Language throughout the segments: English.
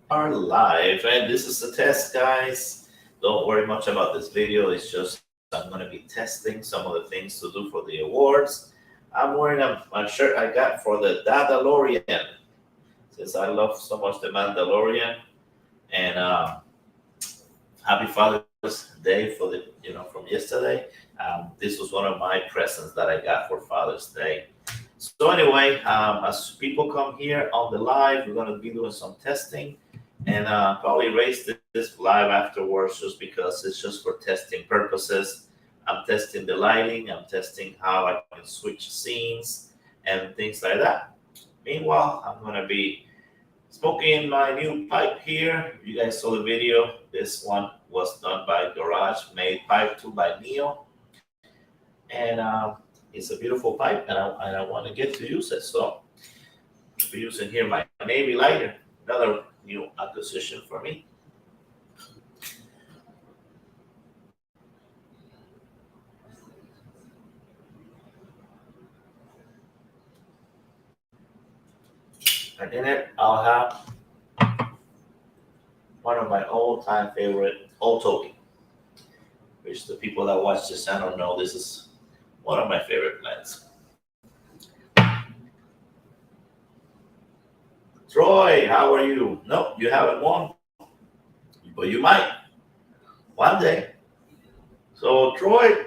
Are live, and this is the test, guys. Don't worry much about this video. It's just I'm going to be testing some of the things to do for the awards. I'm wearing a shirt I got for the Dadalorian, since I love so much the Mandalorian. And happy Father's Day for the from yesterday. This was one of my presents that I got for Father's Day. So anyway, as people come here on the live, we're going to be doing some testing and probably raise this live afterwards just because it's just for testing purposes. I'm testing the lighting, I'm testing how I can switch scenes and things like that. Meanwhile, I'm going to be smoking my new pipe here. You guys saw the video. This one was done by Garage Made Pipe 2 by Neo. And it's a beautiful pipe, and I want to get to use it. So I'll be using here my Navy lighter, another new acquisition for me. And in it, I'll have one of my all-time favorite Old Toby, which the people that watch this channel know this is one of my favorite plants. Troy, how are you? No, you haven't won, but you might one day. So Troy,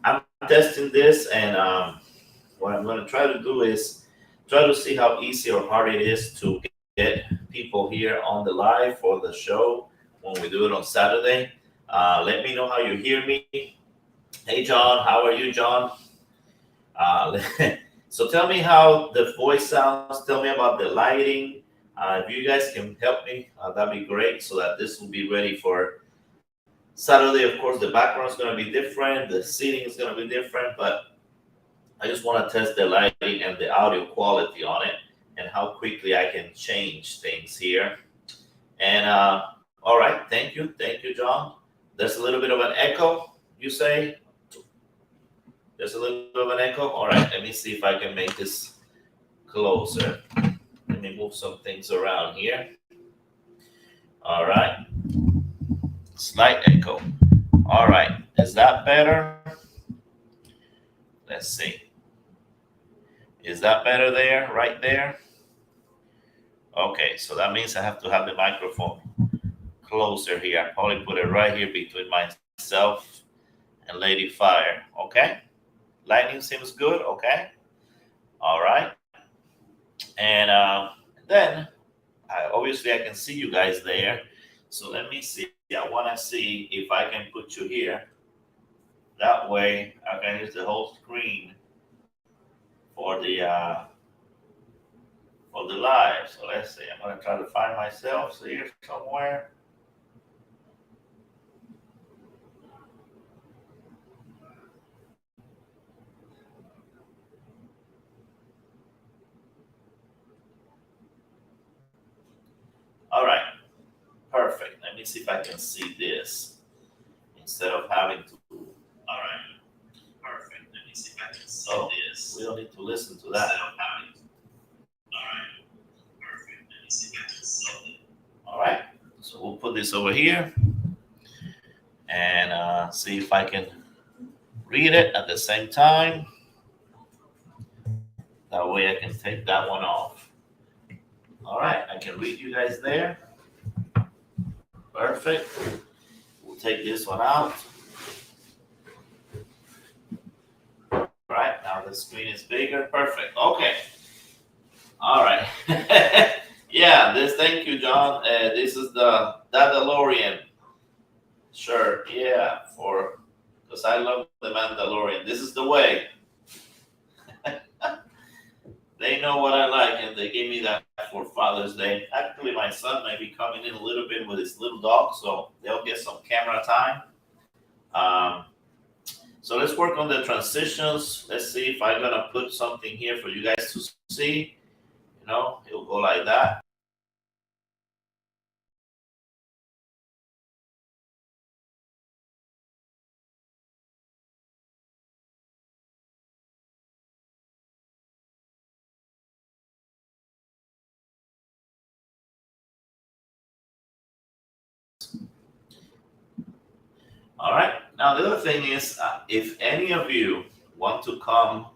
I'm testing this, and what I'm going to try to do is try to see how easy or hard it is to get people here on the live for the show when we do it on Saturday. Let me know how you hear me. Hey, John, how are you, John? So tell me how the voice sounds. Tell me about the lighting. If you guys can help me, that'd be great so that this will be ready for Saturday. Of course, the background is going to be different, the seating is going to be different, but I just want to test the lighting and the audio quality on it and how quickly I can change things here. And all right, thank you, John. There's a little bit of an echo, you say? There's a little bit of an echo. All right, let me see if I can make this closer. Let me move some things around here. All right, slight echo. All right, is that better? Let's see. Is that better there, right there? Okay, so that means I have to have the microphone closer here. I probably put it right here between myself and Lady Fire. Okay, lightning seems good. Okay, all right, and then obviously I can see you guys there. So let me see. I want to see if I can put you here. That way I can use the whole screen for for the live. So let's see. I'm gonna try to find myself here somewhere. All right, perfect. Let me see if I can see this instead of having to. All right, perfect. Let me see if I can see this. We don't need to listen to that. Instead of having to. All right, perfect. Let me see if I can see it. All right, so we'll put this over here and see if I can read it at the same time. That way I can take that one off. All right, I can read you guys there. Perfect. We'll take this one out. All right, now the screen is bigger. Perfect. Okay. All right. Yeah, this. Thank you, John. This is the Mandalorian shirt. Yeah, for because I love the Mandalorian. This is the way. They know what I like, and they gave me that for Father's Day. Actually, my son might be coming in a little bit with his little dog, so they'll get some camera time. Um, so let's work on the transitions. Let's see if I'm gonna put something here for you guys to see. It'll go like that. All right. Now the other thing is, if any of you want to come,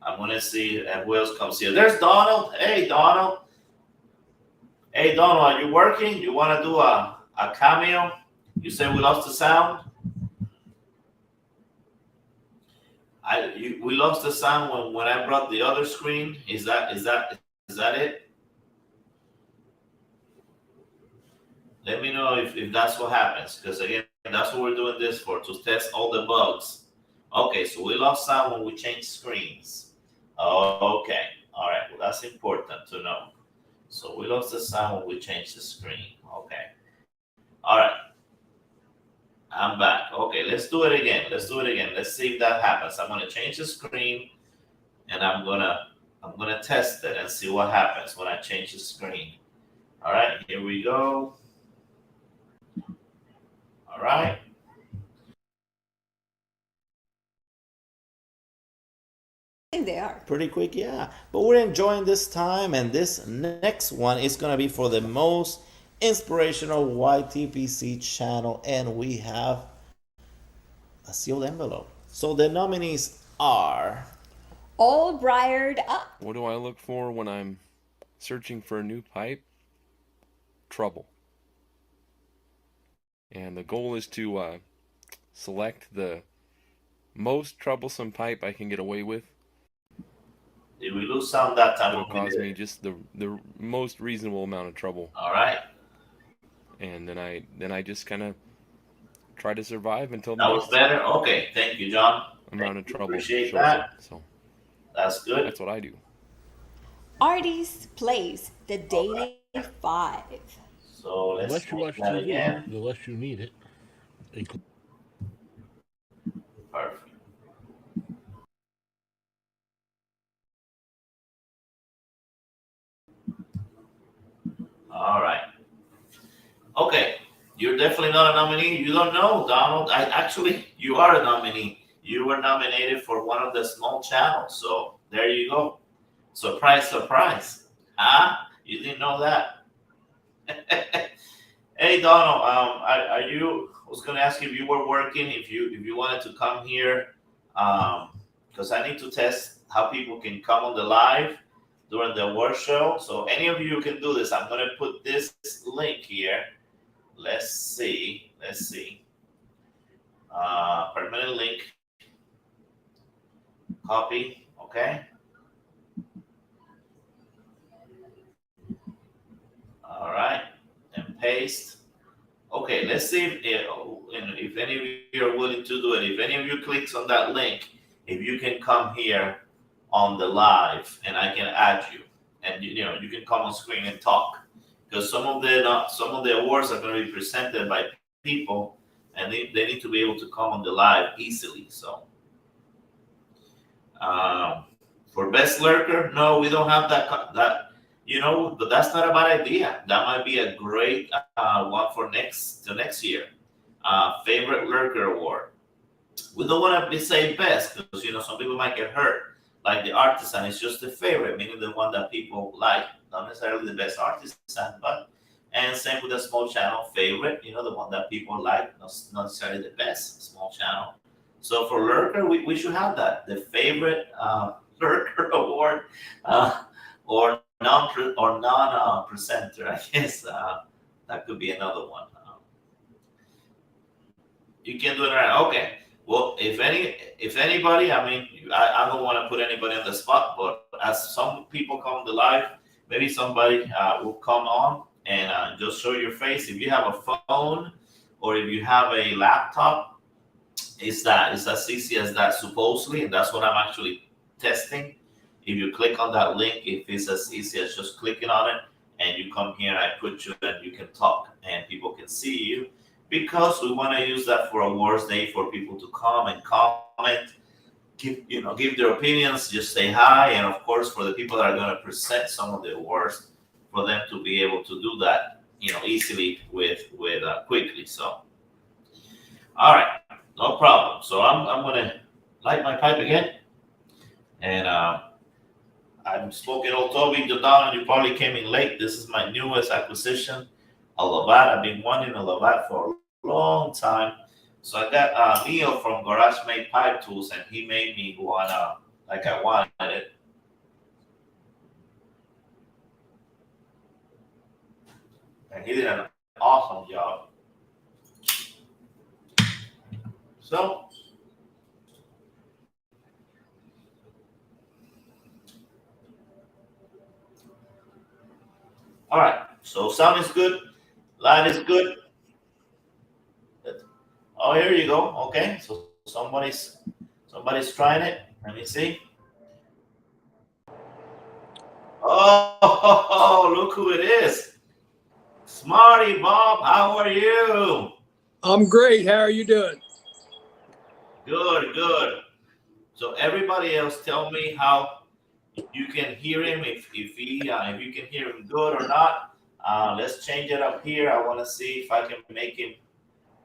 I'm gonna see who else comes here. There's Donald. Hey, Donald. Hey, Donald, are you working? You want to do a cameo? You said we lost the sound. We lost the sound when I brought the other screen. Is that it? Let me know if that's what happens, because again, that's what we're doing this for, to test all the bugs. Okay, so we lost sound when we changed screens. Okay, all right. Well, that's important to know. So we lost the sound when we changed the screen. Okay. All right. I'm back. Okay, let's do it again. Let's see if that happens. I'm gonna change the screen, and I'm gonna test it and see what happens when I change the screen. All right, here we go. All right. They are pretty quick, yeah. But we're enjoying this time, and this next one is gonna be for the most inspirational YTPC channel, and we have a sealed envelope. So the nominees are all briared up. What do I look for when I'm searching for a new pipe? Trouble. And the goal is to select the most troublesome pipe I can get away with. Did we lose sound that time? It'll cause me just the most reasonable amount of trouble. All right. And then I just kind of try to survive until that was better. Okay, thank you, John. Amount of trouble. Appreciate that. Up, so that's good. That's what I do. Artie's plays the Daily Five. So let's less you watch that TV, again. the less you need it. Perfect. All right. Okay. You're definitely not a nominee. You don't know, Donald. You are a nominee. You were nominated for one of the small channels. So there you go. Surprise, surprise. Huh? You didn't know that. Hey, Donald. I was going to ask if you were working, if you wanted to come here, because I need to test how people can come on the live during the award show. So any of you can do this. I'm going to put this link here. Let's see. Permanent link. Copy. Okay. All right. And paste. Okay. Let's see if any of you are willing to do it. If any of you clicks on that link, if you can come here on the live, and I can add you, and you can come on screen and talk. Because some of the awards are going to be presented by people, and they need to be able to come on the live easily. So, for best lurker, no, we don't have that. But that's not a bad idea. That might be a great one for next year. Favorite lurker award. We don't want to say best because some people might get hurt. Like the artisan is just the favorite, meaning the one that people like. Not necessarily the best artisan, and same with the small channel favorite, the one that people like, not necessarily the best small channel. So for lurker, we should have that, the favorite lurker award, or non presenter. I guess that could be another one. You can do it right. Okay. Well, if anybody, I don't want to put anybody on the spot, but as some people come to live. Maybe somebody will come on and just show your face. If you have a phone or if you have a laptop, it's as easy as that supposedly, and that's what I'm actually testing. If you click on that link, if it's as easy as just clicking on it, and you come here and I put you and you can talk and people can see you, because we want to use that for awards day for people to come and comment. Give their opinions, just say hi, and of course for the people that are going to present some of the awards, for them to be able to do that, easily with quickly. So, all right, no problem. So I'm going to light my pipe again, and I'm smoking Old Toby. Don, you probably came in late. This is my newest acquisition a Lovat. I've been wanting a Lovat for a long time. So I got Neil from Garage Made Pipe Tools, and he made me one like I wanted it. And he did an awesome job. So, all right. So sound is good, light is good. Oh, here you go. Okay, so somebody's trying it. Let me see. Oh, look who it is. Smarty Bob, how are you? I'm great. How are you doing? Good, good. So everybody else tell me how you can hear him, if you can hear him good or not. Let's change it up here. I want to see if I can make him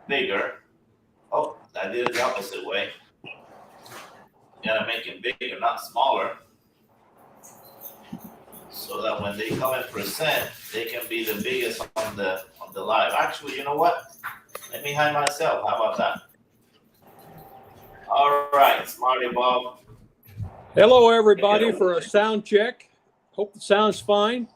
bigger. Oh, I did it the opposite way. Gotta make him bigger, not smaller. So that when they come and present, they can be the biggest on the live. Actually, you know what? Let me hide myself. How about that? All right, Smarty Bob. Hello, everybody, for a sound check. Hope the sound's fine.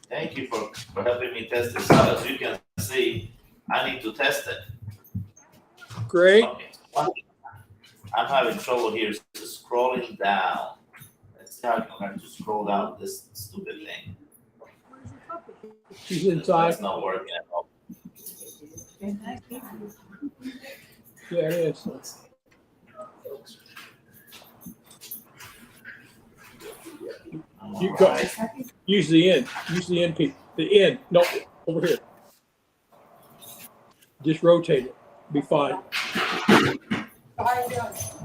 Thank you for helping me test this out. As you can see, I need to test it. Great. Okay. I'm having trouble here scrolling down. Let's see how I can learn to scroll down this stupid thing. She's inside. It's not working at all. Yeah, it is. You go. Alright. Use the end. Use the end piece. The end. No, over here. Just rotate it. Be fine.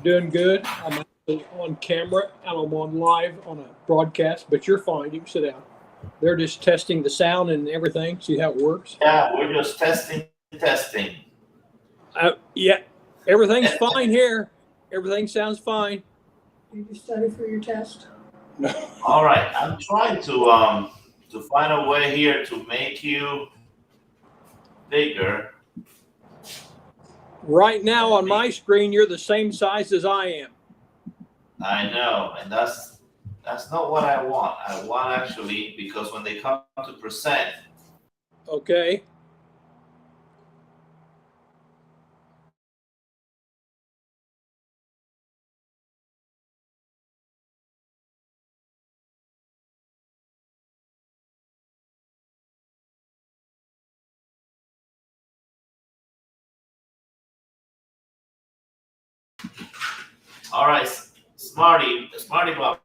Doing good. I'm actually on camera and I'm on live on a broadcast, but you're fine. You can sit down. They're just testing the sound and everything. See how it works. Yeah, we're just testing. Yeah, everything's fine here. Everything sounds fine. Did you study for your test? All right, I'm trying to find a way here to make you bigger. Right now on my screen, you're the same size as I am. I know, and that's not what I want. I want actually, because when they come to present, Okay. all right, Smarty Bob,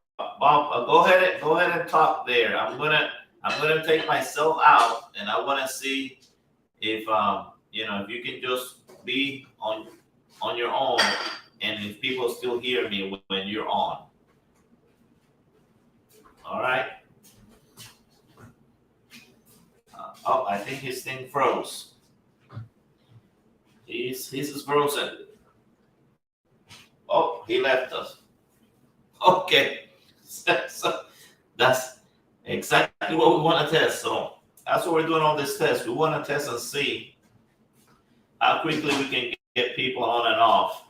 go ahead and talk there. I'm gonna take myself out, and I want to see if if you can just be on your own, and if people still hear me when you're on. All right. Oh, I think his thing froze. He's frozen. Oh, he left us. Okay. So that's exactly what we want to test. So that's what we're doing on this test. We want to test and see how quickly we can get people on and off.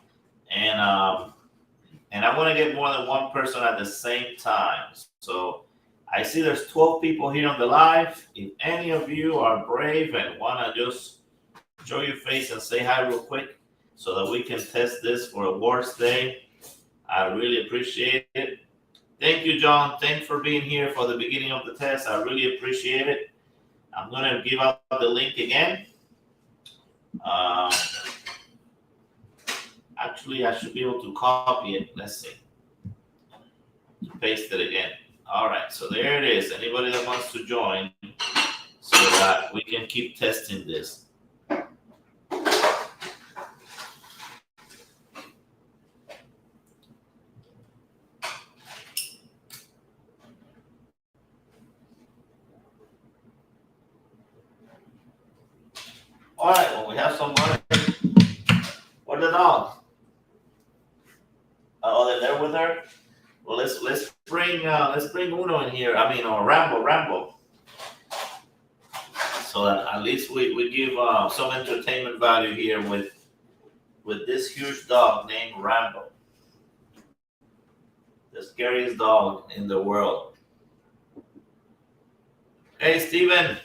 And I want to get more than one person at the same time. So I see there's 12 people here on the live. If any of you are brave and want to just show your face and say hi real quick so that we can test this for awards day, I really appreciate it. Thank you, John. Thanks for being here for the beginning of the test. I really appreciate it. I'm going to give out the link again. Actually, I should be able to copy it. Let's see. Paste it again. All right, so there it is. Anybody that wants to join so that we can keep testing this. All right, well, we have someone. Where's the dog? Oh, they're there with her. Well, let's bring bring Uno in here. I mean, or Rambo. So that at least we give some entertainment value here with this huge dog named Rambo. The scariest dog in the world. Hey, Steven.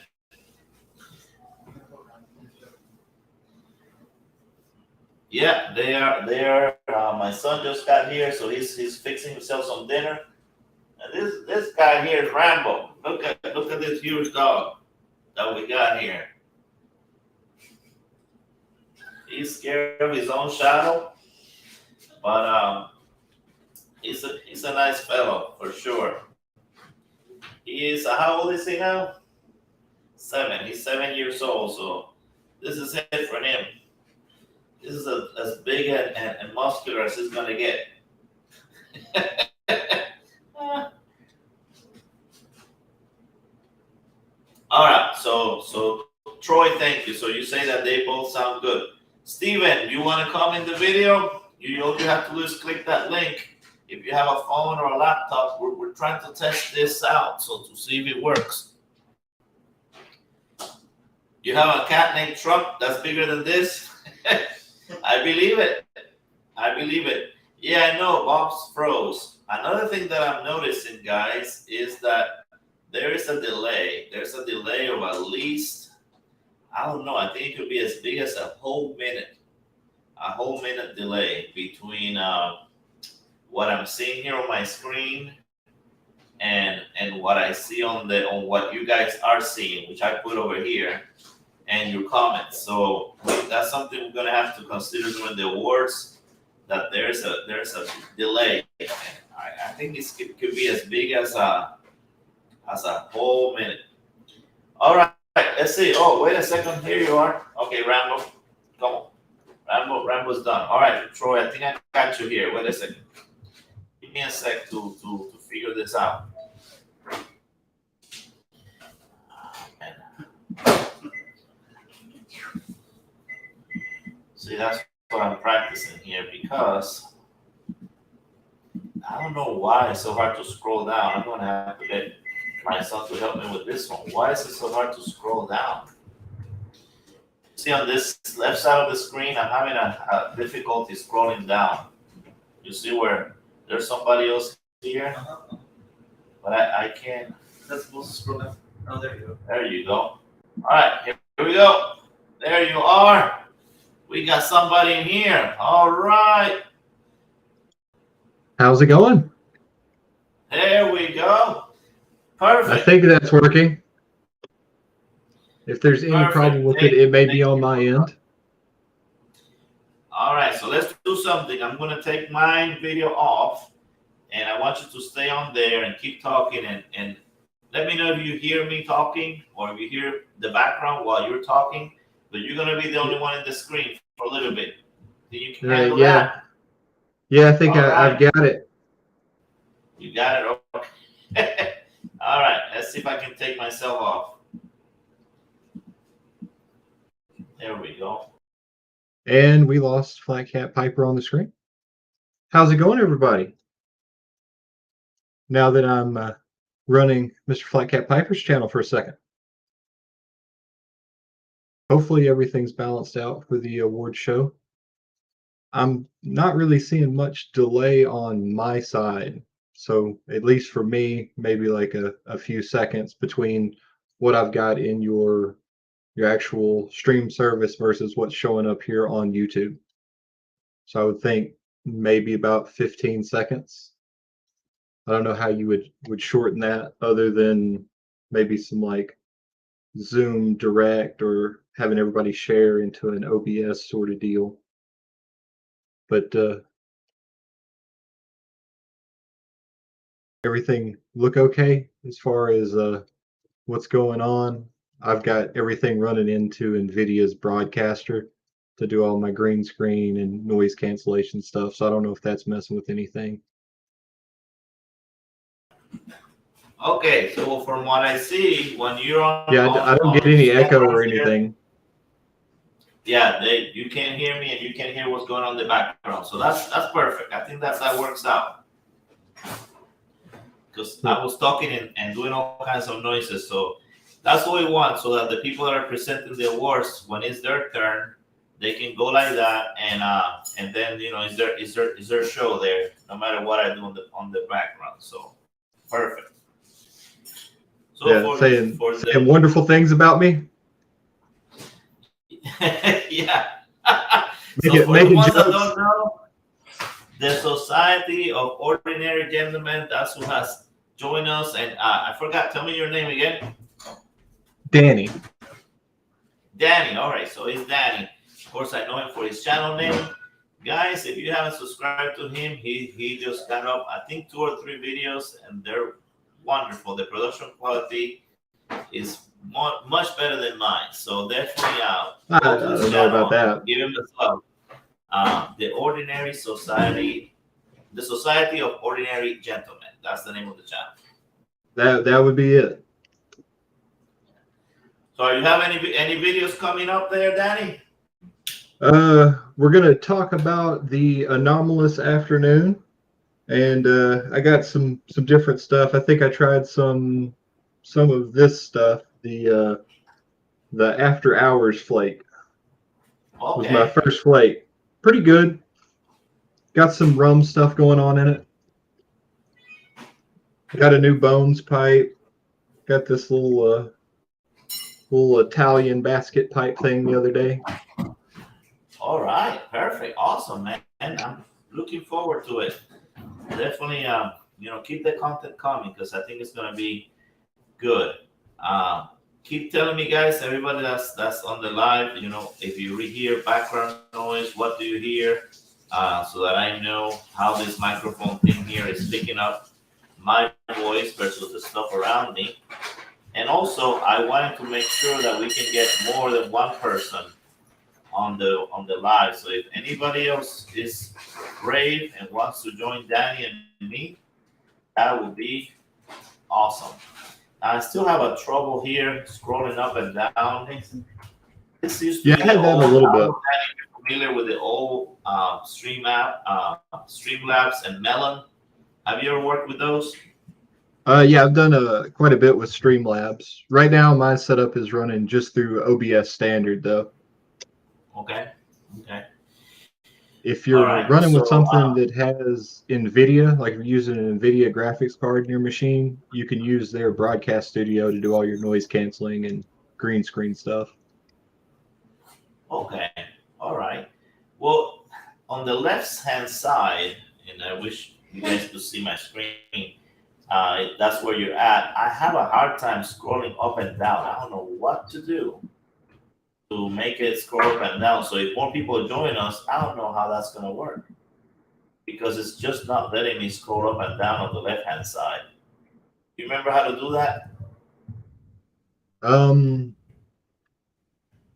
Yeah, they are. My son just got here, so he's fixing himself some dinner. And this guy here is Rambo. Look at this huge dog that we got here. He's scared of his own shadow, but he's a nice fellow for sure. He is how old is he now? 7. He's 7 years old, so this is it for him. This is as big and muscular as he's gonna get. All right, so Troy, thank you. So you say that they both sound good. Steven, you want to come in the video? All you have to do is click that link. If you have a phone or a laptop, we're trying to test this out, so to see if it works. You have a cat named Trump that's bigger than this? I believe it. Yeah, I know, Bob's froze. Another thing that I'm noticing, guys, is that there is a delay. There's a delay of at least, I don't know, I think it could be as big as a whole minute delay between what I'm seeing here on my screen and what I see on what you guys are seeing, which I put over here, and your comments. So that's something we're gonna have to consider during the awards, that there's a delay. I think this could be as big as a whole minute. All right, let's see. Oh, wait a second. Here you are. Okay, Rambo, come on. Rambo's done. All right, Troy, I think I got you here. Wait a second. Give me a sec to figure this out. See, that's what I'm practicing here, because I don't know why it's so hard to scroll down. I'm gonna have to get my son to help me with this one. Why is it so hard to scroll down? See, on this left side of the screen, I'm having a difficulty scrolling down. You see where there's somebody else here, but I can't. That's supposed to scroll down. Oh, there you go. There you go. All right, here we go. There you are. We got somebody in here. All right. How's it going? There we go. Perfect. I think that's working. If there's any problem with it, it may be on my end. All right, so let's do something. I'm going to take my video off, and I want you to stay on there and keep talking, and let me know if you hear me talking or if you hear the background while you're talking, but you're going to be the only one in the screen for a little bit. You can handle that? Yeah, I think I've got it. You got it? Okay. All right, let's see if I can take myself off. There we go. And we lost Flat Cat Piper on the screen. How's it going, everybody? Now that I'm running Mr. Flat Cat Piper's channel for a second. Hopefully everything's balanced out for the award show. I'm not really seeing much delay on my side. So at least for me, maybe like a few seconds between what I've got in your actual stream service versus what's showing up here on YouTube. So I would think maybe about 15 seconds. I don't know how you would shorten that, other than maybe some like Zoom Direct or having everybody share into an OBS sort of deal. But everything look okay as far as what's going on. I've got everything running into NVIDIA's Broadcaster to do all my green screen and noise cancellation stuff. So I don't know if that's messing with anything. Okay, so from what I see, when you're on, yeah, I don't get any echo or anything. Yeah, you can't hear me, and you can hear what's going on in the background. So that's perfect. I think that works out. because I was talking and doing all kinds of noises. So that's what we want, so that the people that are presenting the awards, when it's their turn, they can go like that, and then is there show there, no matter what I do on the background. So perfect. So Yeah, saying wonderful things about me. Yeah. Make So it, for the making ones that jokes. don't know, the Society of Ordinary Gentlemen, that's who has joined us. And I forgot, tell me your name again. Danny. Danny, all right, so it's Danny. Of course, I know him for his channel name. Guys, if you haven't subscribed to him, he just got up, I think, 2 or 3 videos, and they're wonderful. The production quality is much better than mine. So definitely, I don't know about that. give him the love. The Ordinary Society, the Society of Ordinary Gentlemen. That's the name of the channel. That would be it. So, you have any videos coming up there, Danny? We're gonna talk about the anomalous afternoon, and I got some different stuff. I think I tried some of this stuff. The after hours flake was my first flake. Pretty good. Got some rum stuff going on in it. Got a new bones pipe. Got this little Italian basket pipe thing the other day. All right, perfect, awesome, man. And I'm looking forward to it. Definitely, keep the content coming, because I think it's gonna be good. Keep telling me, guys, everybody that's on the live, if you hear background noise, what do you hear? So that I know how this microphone thing here is picking up my voice versus the stuff around me. And also, I wanted to make sure that we can get more than one person on the live. So if anybody else is brave and wants to join Danny and me, that would be awesome. I still have a trouble here scrolling up and down. This used to be I had that a little bit. You're familiar with the old Streamlabs and Melon? Have you ever worked with those? Yeah, I've done quite a bit with Streamlabs. Right now, my setup is running just through OBS standard, though. Okay. If you're running with something that has NVIDIA, like if you're using an NVIDIA graphics card in your machine, you can use their broadcast studio to do all your noise canceling and green screen stuff. Okay. All right. Well, on the left-hand side, and I wish you guys could see my screen, that's where you're at. I have a hard time scrolling up and down. I don't know what to do to make it scroll up and down. So if more people join us, I don't know how that's going to work, because it's just not letting me scroll up and down on the left-hand side. You remember how to do that?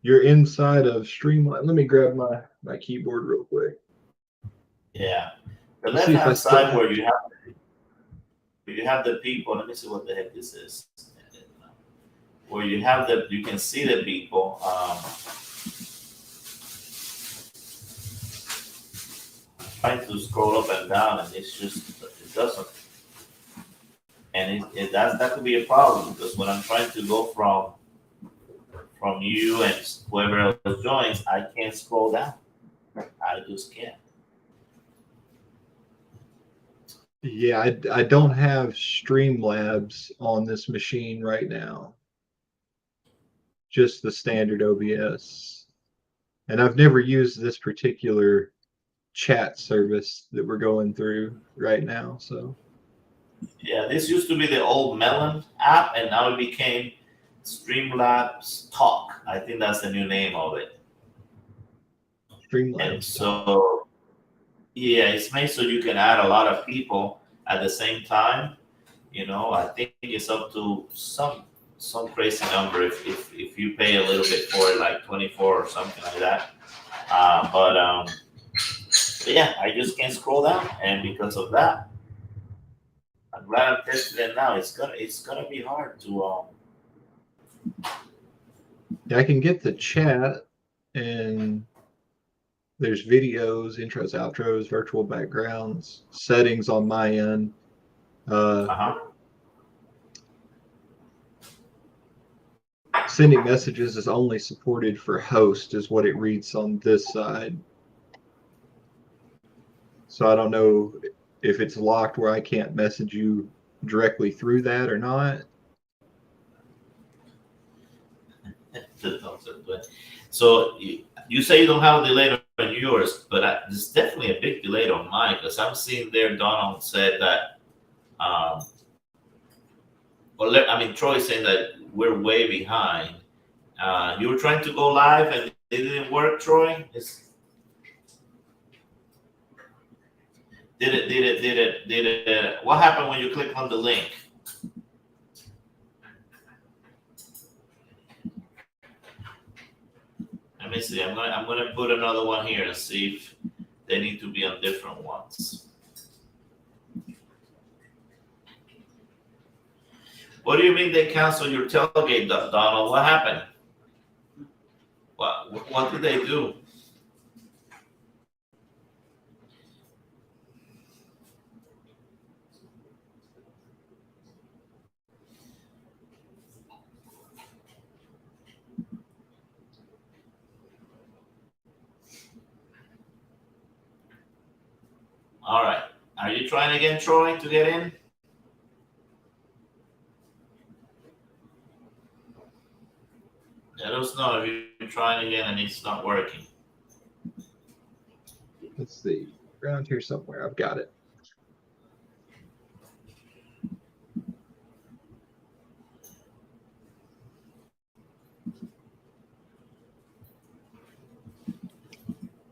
You're inside of Streamlabs. Let me grab my keyboard real quick. Yeah. The left-hand side where you have the people. Let me see what the heck this is. Where you can see the people. Trying to scroll up and down, and it doesn't. And that could be a problem, because when I'm trying to go from you and whoever else joins, I can't scroll down. I just can't. Yeah, I don't have Streamlabs on this machine right now. Just the standard OBS. And I've never used this particular chat service that we're going through right now. So yeah, this used to be the old Melon app, and now it became Streamlabs Talk. I think that's the new name of it. Streamlabs. And so, yeah, it's made so you can add a lot of people at the same time. I think it's up to some crazy number if you pay a little bit for it, like 24 or something like that. But yeah, I just can't scroll down, and because of that, I'm glad I'm testing it now. It's gonna be hard to I can get the chat, and there's videos, intros, outros, virtual backgrounds, settings on my end. sending messages is only supported for host, is what it reads on this side. So I don't know if it's locked where I can't message you directly through that or not. So you say you don't have a delay on yours, but there's definitely a big delay on mine because I'm seeing there Donald said that, Troy saying that we're way behind. You were trying to go live and it didn't work, Troy? Did it, what happened when you click on the link? Let me see. I'm gonna put another one here and see if they need to be on different ones. What do you mean they canceled your tailgate, Donald? What happened? What did they do? All right. Are you trying again, Troy, to get in? Let us know if you're trying again and it's not working. Let's see. Around here somewhere. I've got it.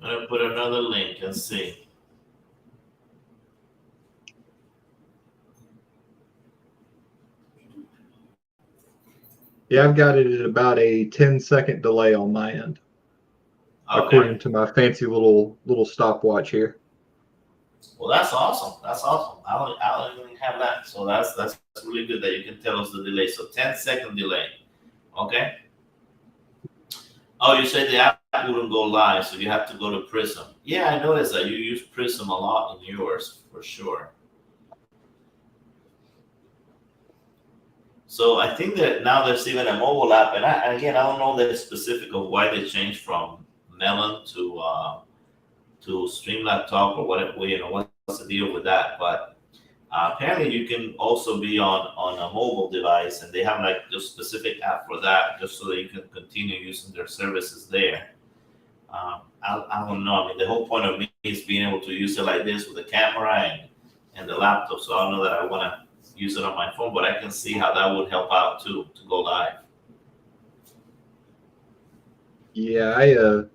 I'm going to put another link and see. Yeah, I've got it at about a 10-second delay on my end, according to my fancy little stopwatch here. Well, that's awesome. That's awesome. I don't even have that. So that's really good that you can tell us the delay. So 10-second delay. Okay. Oh, you said the app wouldn't go live, so you have to go to Prism. Yeah, I noticed that you use Prism a lot in yours for sure. So I think that now there's even a mobile app, and again, I don't know the specific of why they changed from Melon to Streamlab Talk or whatever. What's the deal with that? But apparently, you can also be on a mobile device, and they have like just specific app for that, just so that you can continue using their services there. I don't know. I mean, the whole point of me is being able to use it like this with the camera and the laptop. So I don't know that I want to use it on my phone, but I can see how that would help out too to go live. Yeah,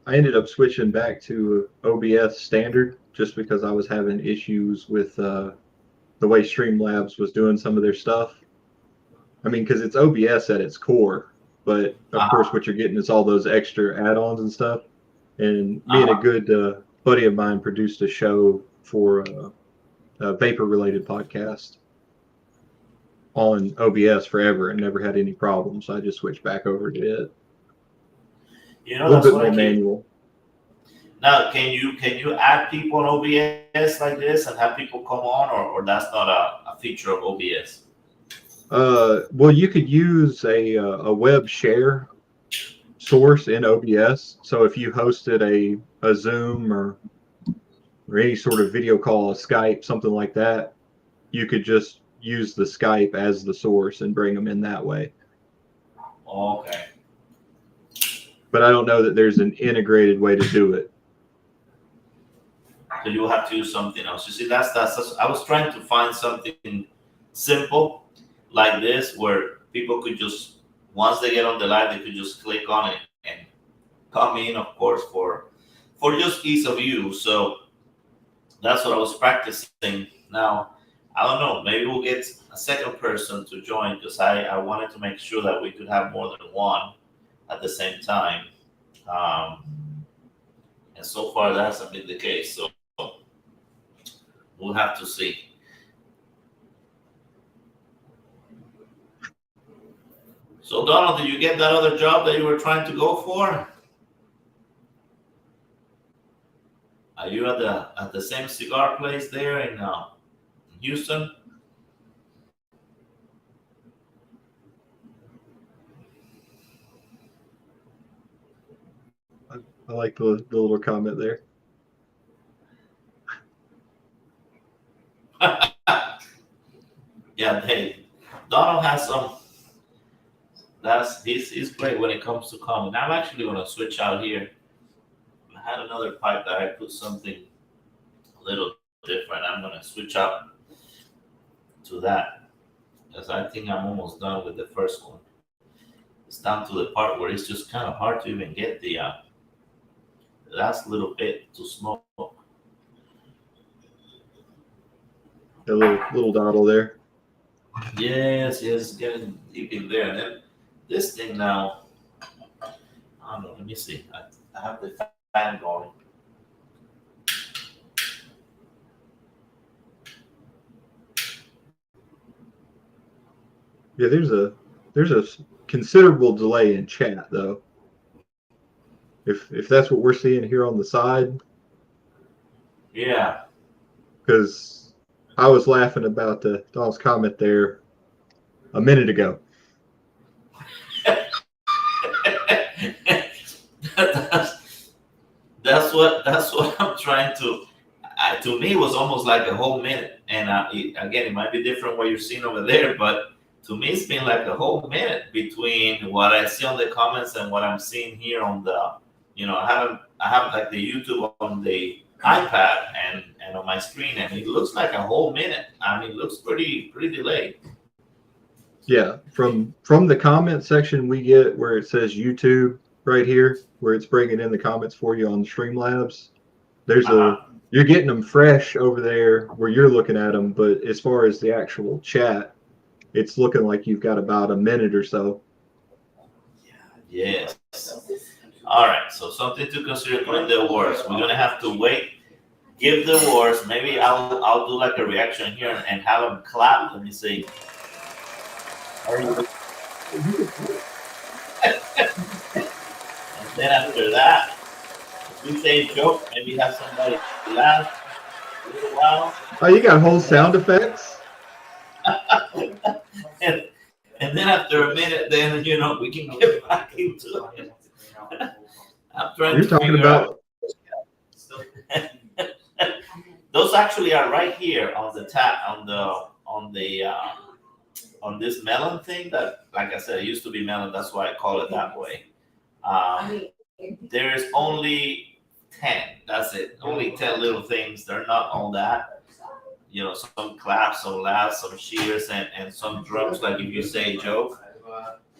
I ended up switching back to OBS standard just because I was having issues with the way Streamlabs was doing some of their stuff. I mean, because it's OBS at its core, but of course what you're getting is all those extra add-ons and stuff. And me and a good buddy of mine produced a show for a vapor-related podcast on OBS forever and never had any problems. So I just switched back over to it. You know, A little that's bit what more I manual. Now, can you add people on OBS like this and have people come on, or that's not a feature of OBS? Well, you could use a web share source in OBS. So if you hosted a Zoom or any sort of video call, a Skype, something like that, you could just use the Skype as the source and bring them in that way. Okay. But I don't know that there's an integrated way to do it. So you'll have to use something else. You see, that's I was trying to find something simple like this where people could just, once they get on the live, they could just click on it and come in, of course, for just ease of use. So that's what I was practicing. Now, I don't know, maybe we'll get a second person to join because I wanted to make sure that we could have more than one at the same time. And so far that hasn't been the case. So we'll have to see. So Donald, did you get that other job that you were trying to go for? Are you at the same cigar place there in Houston? I like the little comment there. Yeah, hey, Donald has some. He's great when it comes to comment. I'm actually gonna switch out here. I had another pipe that I put something a little different. I'm gonna switch out to that because I think I'm almost done with the first one. It's down to the part where it's just kind of hard to even get the last little bit to smoke. The little dottle there. Yes, getting deep in there. And then this thing now, I don't know, let me see. I have the fan going. Yeah, there's a considerable delay in chat though. If that's what we're seeing here on the side, Yeah. because I was laughing about the Don's comment there a minute ago. that's what I'm trying to. To me, it was almost like a whole minute, and again, it might be different what you're seeing over there, but to me, it's been like a whole minute between what I see on the comments and what I'm seeing here on the. I have like the YouTube on the iPad and on my screen, and it looks like a whole minute. I mean, it looks pretty delayed. Yeah, from the comment section we get where it says YouTube right here, where it's bringing in the comments for you on Streamlabs. There's you're getting them fresh over there where you're looking at them, but as far as the actual chat, it's looking like you've got about a minute or so. Yes. All right. So something to consider during the awards. We're gonna have to wait. Give the awards. Maybe I'll do like a reaction here and have them clap. Let me see. And then after that, if we say a joke, maybe have somebody laugh a little while. Oh, you got whole sound effects? and then after a minute, then we can get back into it. I'm trying You're to talking figure about out. Those actually are right here on the on this melon thing that, like I said, it used to be melon. That's why I call it that way. There's only 10. That's it. Only 10 little things. They're not all that. Some claps, some laughs, some cheers, and some drums, like if you say a joke.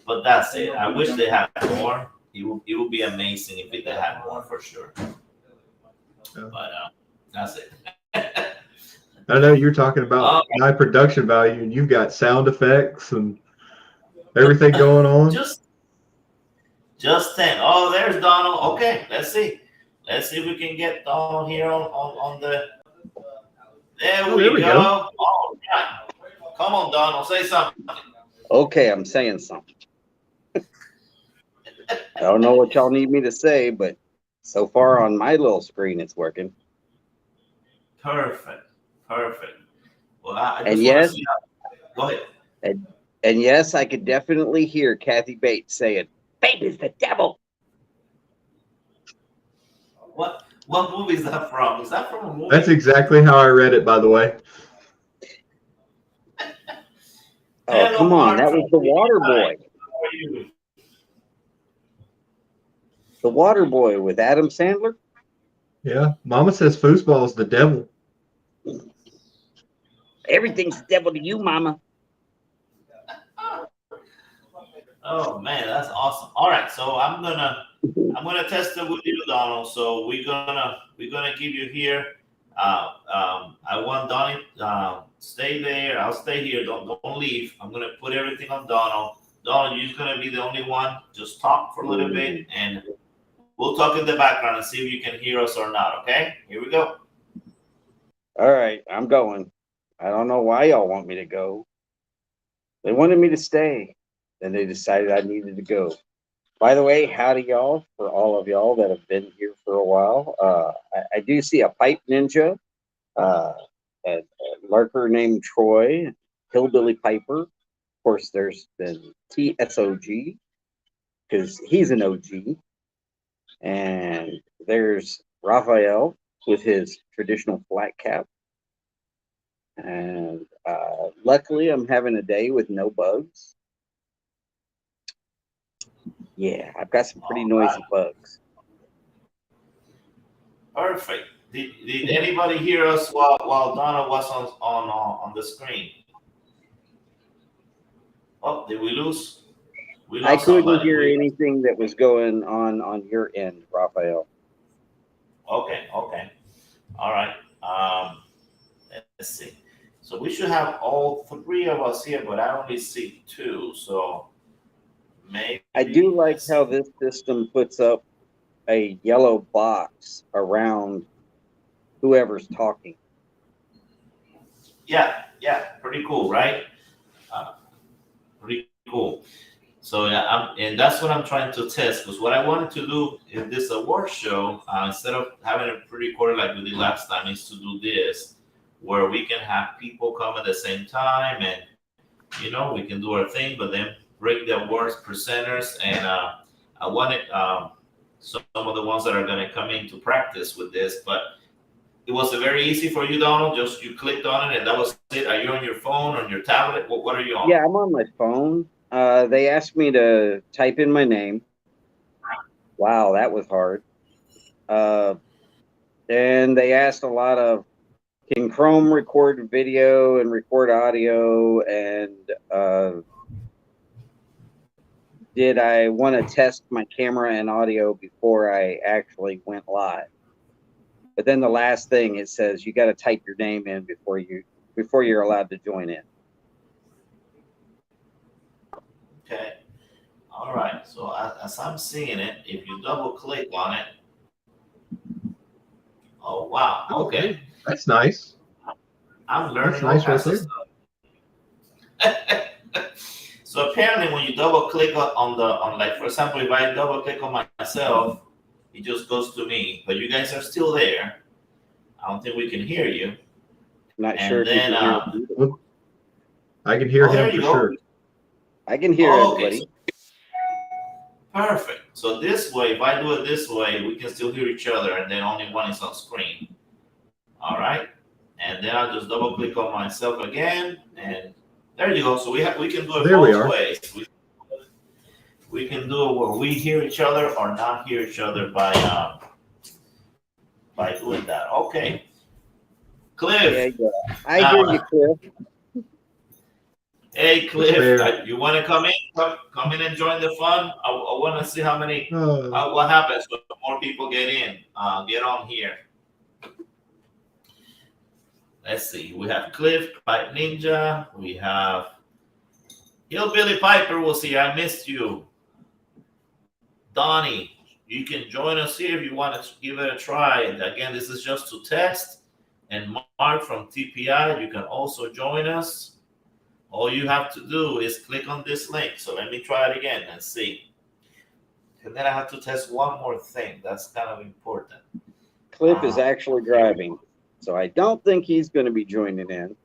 But that's it. I wish they had more. It would be amazing if they had more for sure. But that's it. I know you're talking about high production value, and you've got sound effects and everything going on. Just 10. Oh, there's Donald. Okay, let's see. Let's see if we can get Donald here on the. There we go. All right. Come on, Donald. Say something. Okay, I'm saying something. I don't know what y'all need me to say, but so far on my little screen, it's working. Perfect. Well, I and just yes, go ahead. And yes, I could definitely hear Kathy Bates saying, "Babe is the devil." What movie is that from? Is that from a movie? That's exactly how I read it, by the way. Oh, come on. That was The Water Boy. How are you? The Water Boy with Adam Sandler. Yeah, Mama says foosball's the devil. Everything's the devil to you, Mama. Oh man, that's awesome. All right, so I'm gonna test it with you, Donald. So we're gonna give you here. I want Donnie stay there. I'll stay here. Don't leave. I'm gonna put everything on Donald. Donald, you're gonna be the only one. Just talk for a little bit, and we'll talk in the background and see if you can hear us or not. Okay? Here we go. All right, I'm going. I don't know why y'all want me to go. They wanted me to stay. Then they decided I needed to go. By the way, howdy y'all, for all of y'all that have been here for a while. I do see a pipe ninja, a lurker named Troy, Hillbilly Piper. Of course, there's been TSOG, because he's an OG. And there's Raphael with his traditional flat cap. And luckily, I'm having a day with no bugs. Yeah, I've got some pretty noisy bugs. Perfect. Did anybody hear us while Donna was on the screen? Oh, did we lose? We I lost couldn't somebody. hear anything that was going on your end, Raphael. Okay. All right. Let's see. So we should have all three of us here, but I only see two. So maybe I do like how this system puts up a yellow box around whoever's talking. Yeah, pretty cool, right? Pretty cool. So and that's what I'm trying to test. Because what I wanted to do in this award show, instead of having it pre-recorded like we did last time, is to do this, where we can have people come at the same time, and we can do our thing, but then break the awards presenters. And I wanted some of the ones that are going to come in to practice with this, but it was very easy for you, Donald. Just you clicked on it, and that was it. Are you on your phone, on your tablet? What are you on? Yeah, I'm on my phone. They asked me to type in my name. Wow, that was hard. And they asked a lot of, can Chrome record video and record audio? And did I want to test my camera and audio before I actually went live? But then the last thing, it says you got to type your name in before you're allowed to join in. Okay. All right. So as I'm seeing it, if you double click on it, oh wow. Okay. That's nice. I'm learning That's all nice right kinds of stuff. So apparently, when you double click on like, for example, if I double click on myself, it just goes to me. But you guys are still there. I don't think we can hear you. Not And sure if you then, can hear me. I can hear there him you for go. sure. I can hear everybody. So, perfect. So this way, if I do it this way, we can still hear each other, and then only one is on screen. All right. And then I'll just double click on myself again, and there you go. So we can do it There we both are. ways. We can do it where we hear each other or not hear each other by doing that. Okay. Cliff. Yeah. I hear you, Cliff. Hey, Cliff. Fair. You want to come in? Come in and join the fun. I want to see how many. Oh, What happens when more people get in? Get on here. Let's see. We have Cliff, Pipe Ninja. We have Hillbilly Piper. We'll see. I missed you. Donnie, you can join us here if you want to give it a try. And again, this is just to test. And Mark from TPI, you can also join us. All you have to do is click on this link. So let me try it again and see. And then I have to test one more thing. That's kind of important. Cliff is actually driving, so I don't think he's going to be joining in.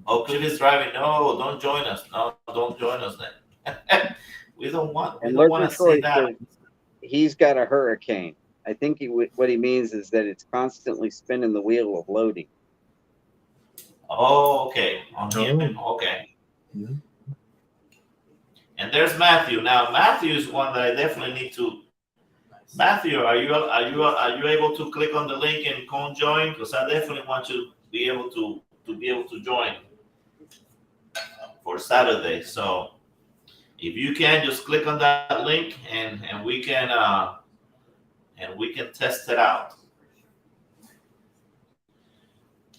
Oh, Cliff is driving. No, don't join us. No, don't join us then. we don't want And to Lurker see Troy that. says he's got a hurricane. I think what he means is that it's constantly spinning the wheel of loading. Oh, okay. On him. Okay. Mhm. And there's Matthew. Now Matthew is one that I definitely need to. Matthew, are you able to click on the link and join? Because I definitely want you to be able to join for Saturday. So if you can, just click on that link and we can test it out.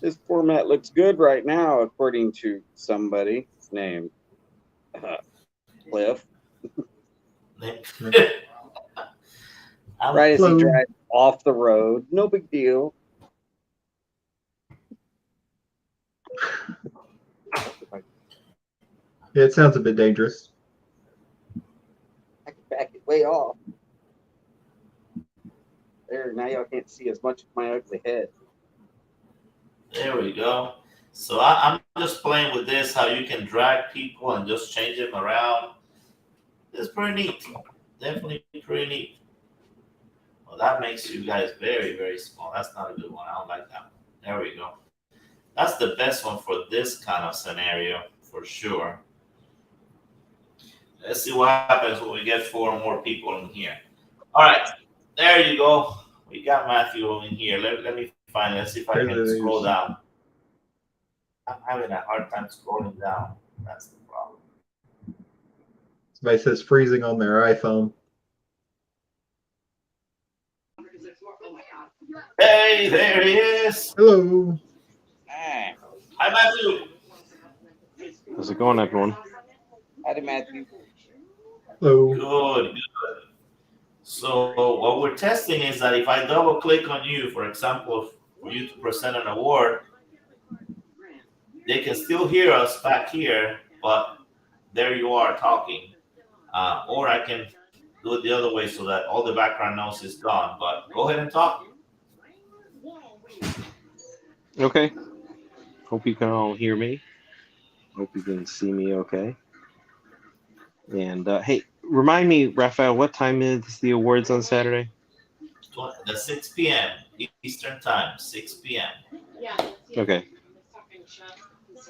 This format looks good right now, according to somebody named Cliff. Right as he Hello. drives off the road. No big deal. Yeah, it sounds a bit dangerous. I can back it way off. There, now y'all can't see as much of my ugly head. There we go. So I'm just playing with this, how you can drag people and just change them around. It's pretty neat. Definitely pretty neat. Well, that makes you guys very, very small. That's not a good one. I don't like that one. There we go. That's the best one for this kind of scenario, for sure. Let's see what happens when we get 4 more people in here. All right, there you go. We got Matthew in here. Let me find it. Let's see if I There can it scroll is. down. I'm having a hard time scrolling down. That's the problem. Somebody says freezing on their iPhone. Hey, there he is. Hello. Ah, Hi, Matthew. How's it going, everyone? howdy, Matthew. Hello. Good, good. So what we're testing is that if I double click on you, for example, for you to present an award, they can still hear us back here, but there you are talking. Or I can do it the other way so that all the background noise is gone. But go ahead and talk. Okay. Hope you can all hear me. Hope you can see me okay. And hey, remind me, Raphael, what time is the awards on Saturday? The 6 p.m. Eastern Time, 6 p.m. Okay.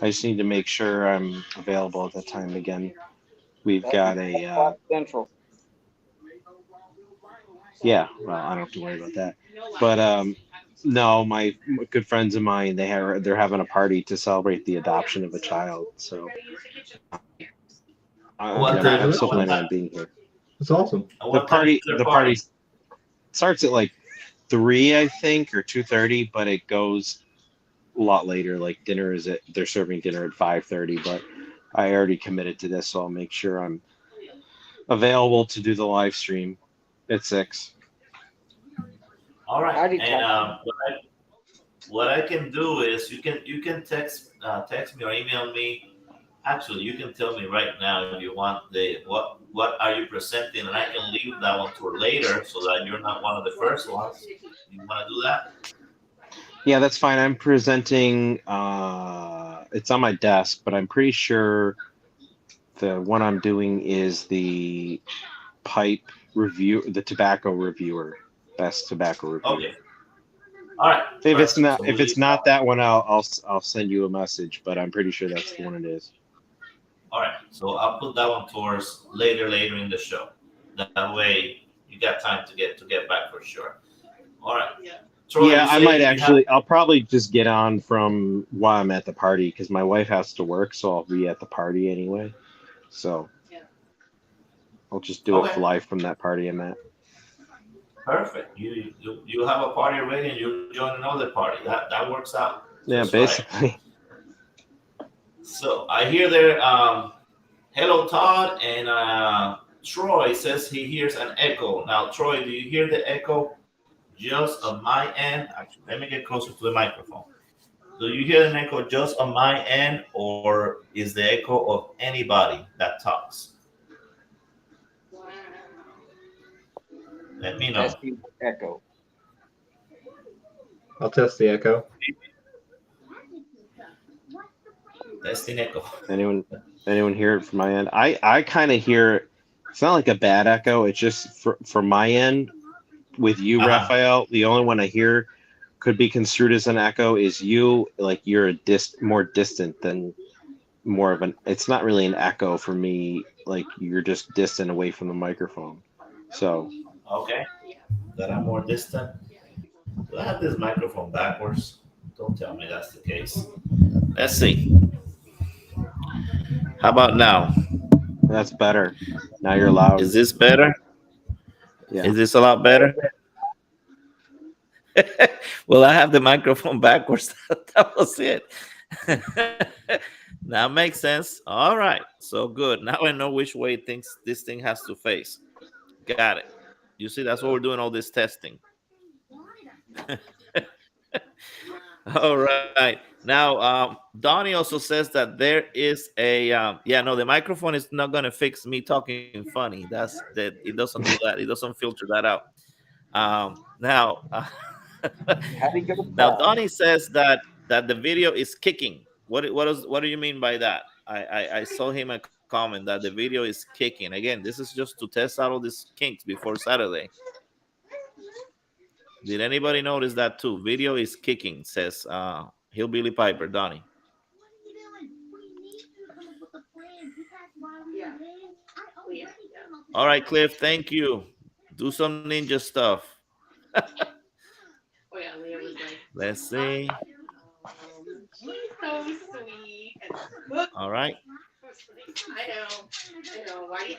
I just need to make sure I'm available at that time again. We've got a Central. yeah. Well, I don't have to worry about that. But no, my good friends of mine, they're having a party to celebrate the adoption of a child. So What time? I'm still What planning time? on being here. That's awesome. And The what time is party their party? starts at like 3, I think, or 2:30, but it goes a lot later. Like they're serving dinner at 5:30, but I already committed to this, so I'll make sure I'm available to do the live stream at 6. All right. Howdy, And Tom. what I can do is you can text me or email me. Actually, you can tell me right now if you want what are you presenting, and I can leave that one for later so that you're not one of the first ones. You want to do that? Yeah, that's fine. I'm presenting. It's on my desk, but I'm pretty sure the one I'm doing is the pipe review, the tobacco reviewer, best tobacco reviewer. Okay. All right. If it's Perfect. not, So if we'll it's leave not that that one, I'll send you a message. But I'm pretty sure that's the one it is. one. All right. So I'll put that one towards later in the show. That way you got time to get back for sure. All right. Troy, Yeah, you I say might you actually. I'll probably just get on from while I'm at the party because my wife has to work, so I'll be at the party anyway. So I'll just do it Okay. live from that party I'm at. Perfect. You have a party already, and you join another party. That works out. Yeah, just fine. basically. So I hear there. Hello, Todd, and Troy says he hears an echo. Now, Troy, do you hear the echo just on my end? Actually, let me get closer to the microphone. Do you hear an echo just on my end, or is the echo of anybody that talks? Let me know. Testing echo. I'll test the echo. Testing echo. Anyone hear it from my end? I kind of hear. It's not like a bad echo. It's just from my end with you, Uh-huh. Raphael. The only one I hear could be construed as an echo is you. Like you're more distant than more of an. It's not really an echo for me. Like you're just distant away from the microphone. So Okay. That I'm more distant. Do I have this microphone backwards? Don't tell me that's the case. Let's see. How about now? that's better. Now you're loud. Is this better? Yeah. Is this a lot better? Well, I have the microphone backwards. That was it. That makes sense. All right. So good. Now I know which way this thing has to face. Got it. You see, that's what we're doing all this testing. All right. Now, Donnie also says that there is a the microphone is not going to fix me talking funny. That's that. It doesn't do that. It doesn't filter that out. Now, How do you get a now Donnie says that the video is kicking. What do you mean by that? I saw him a comment that the video is kicking. Again, this is just to test out all these kinks before Saturday. Did anybody notice that too? Video is kicking, says Hillbilly Piper, Donnie. All right, Cliff, thank you. Do some ninja stuff. Let's see. All right.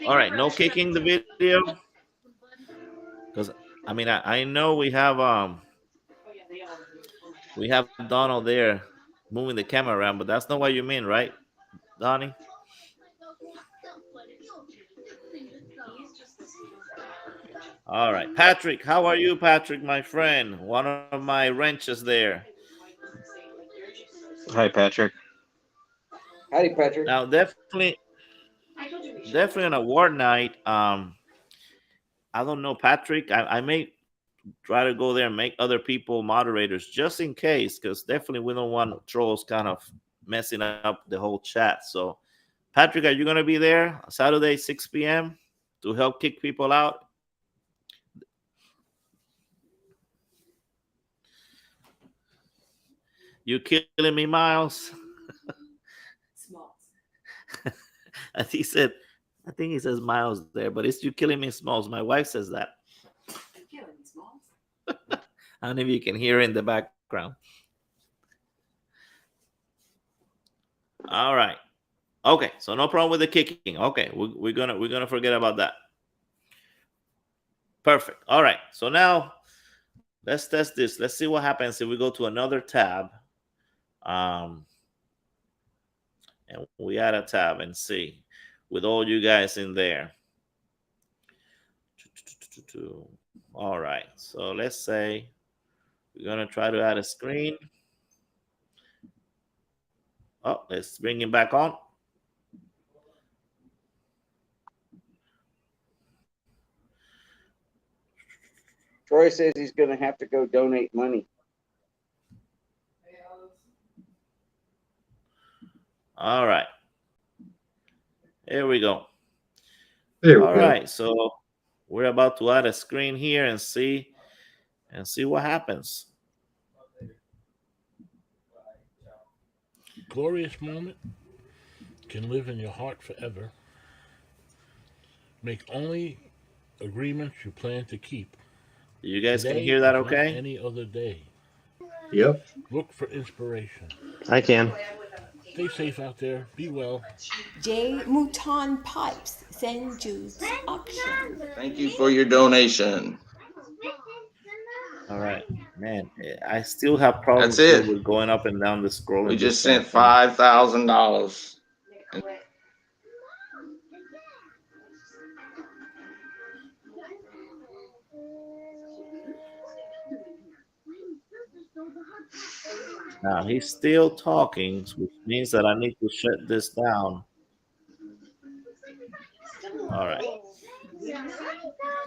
All right, no kicking the video. Because I mean I know we have Donald there moving the camera around, but that's not what you mean, right, Donnie? All right, Patrick, how are you, Patrick, my friend? One of my wrenches there. Hi, Patrick. Howdy, Patrick. Now, definitely on award night. I don't know, Patrick. I may try to go there and make other people moderators just in case, because definitely we don't want trolls kind of messing up the whole chat. So, Patrick, are you going to be there Saturday, 6 p.m. to help kick people out? You killing me, Miles? Smalls. As he said, I think he says Miles there, but it's you killing me, Smalls. My wife says that. You're killing me, Smalls. I don't know if you can hear in the background. All right. Okay, so no problem with the kicking. Okay, we're gonna forget about that. Perfect. All right. So now let's test this. Let's see what happens if we go to another tab. And we add a tab and see with all you guys in there. All right. So let's say we're gonna try to add a screen. Oh, let's bring him back on. Troy says he's going to have to go donate money. All right. Here we go. There we All go. right. So we're about to add a screen here and see what happens. Glorious moment can live in your heart forever. Make only agreements you plan to keep. You guys can Today hear that is not okay? Any other day. Yep. Look for inspiration. I can. Stay safe out there. Be well. J. Mouton Pipes, St. Jude's Auction. Thank you for your donation. All right, man. I still have problems That's it. with going up and down the scroll. We just sent $5,000. Now he's still talking, which means that I need to shut this down. All right.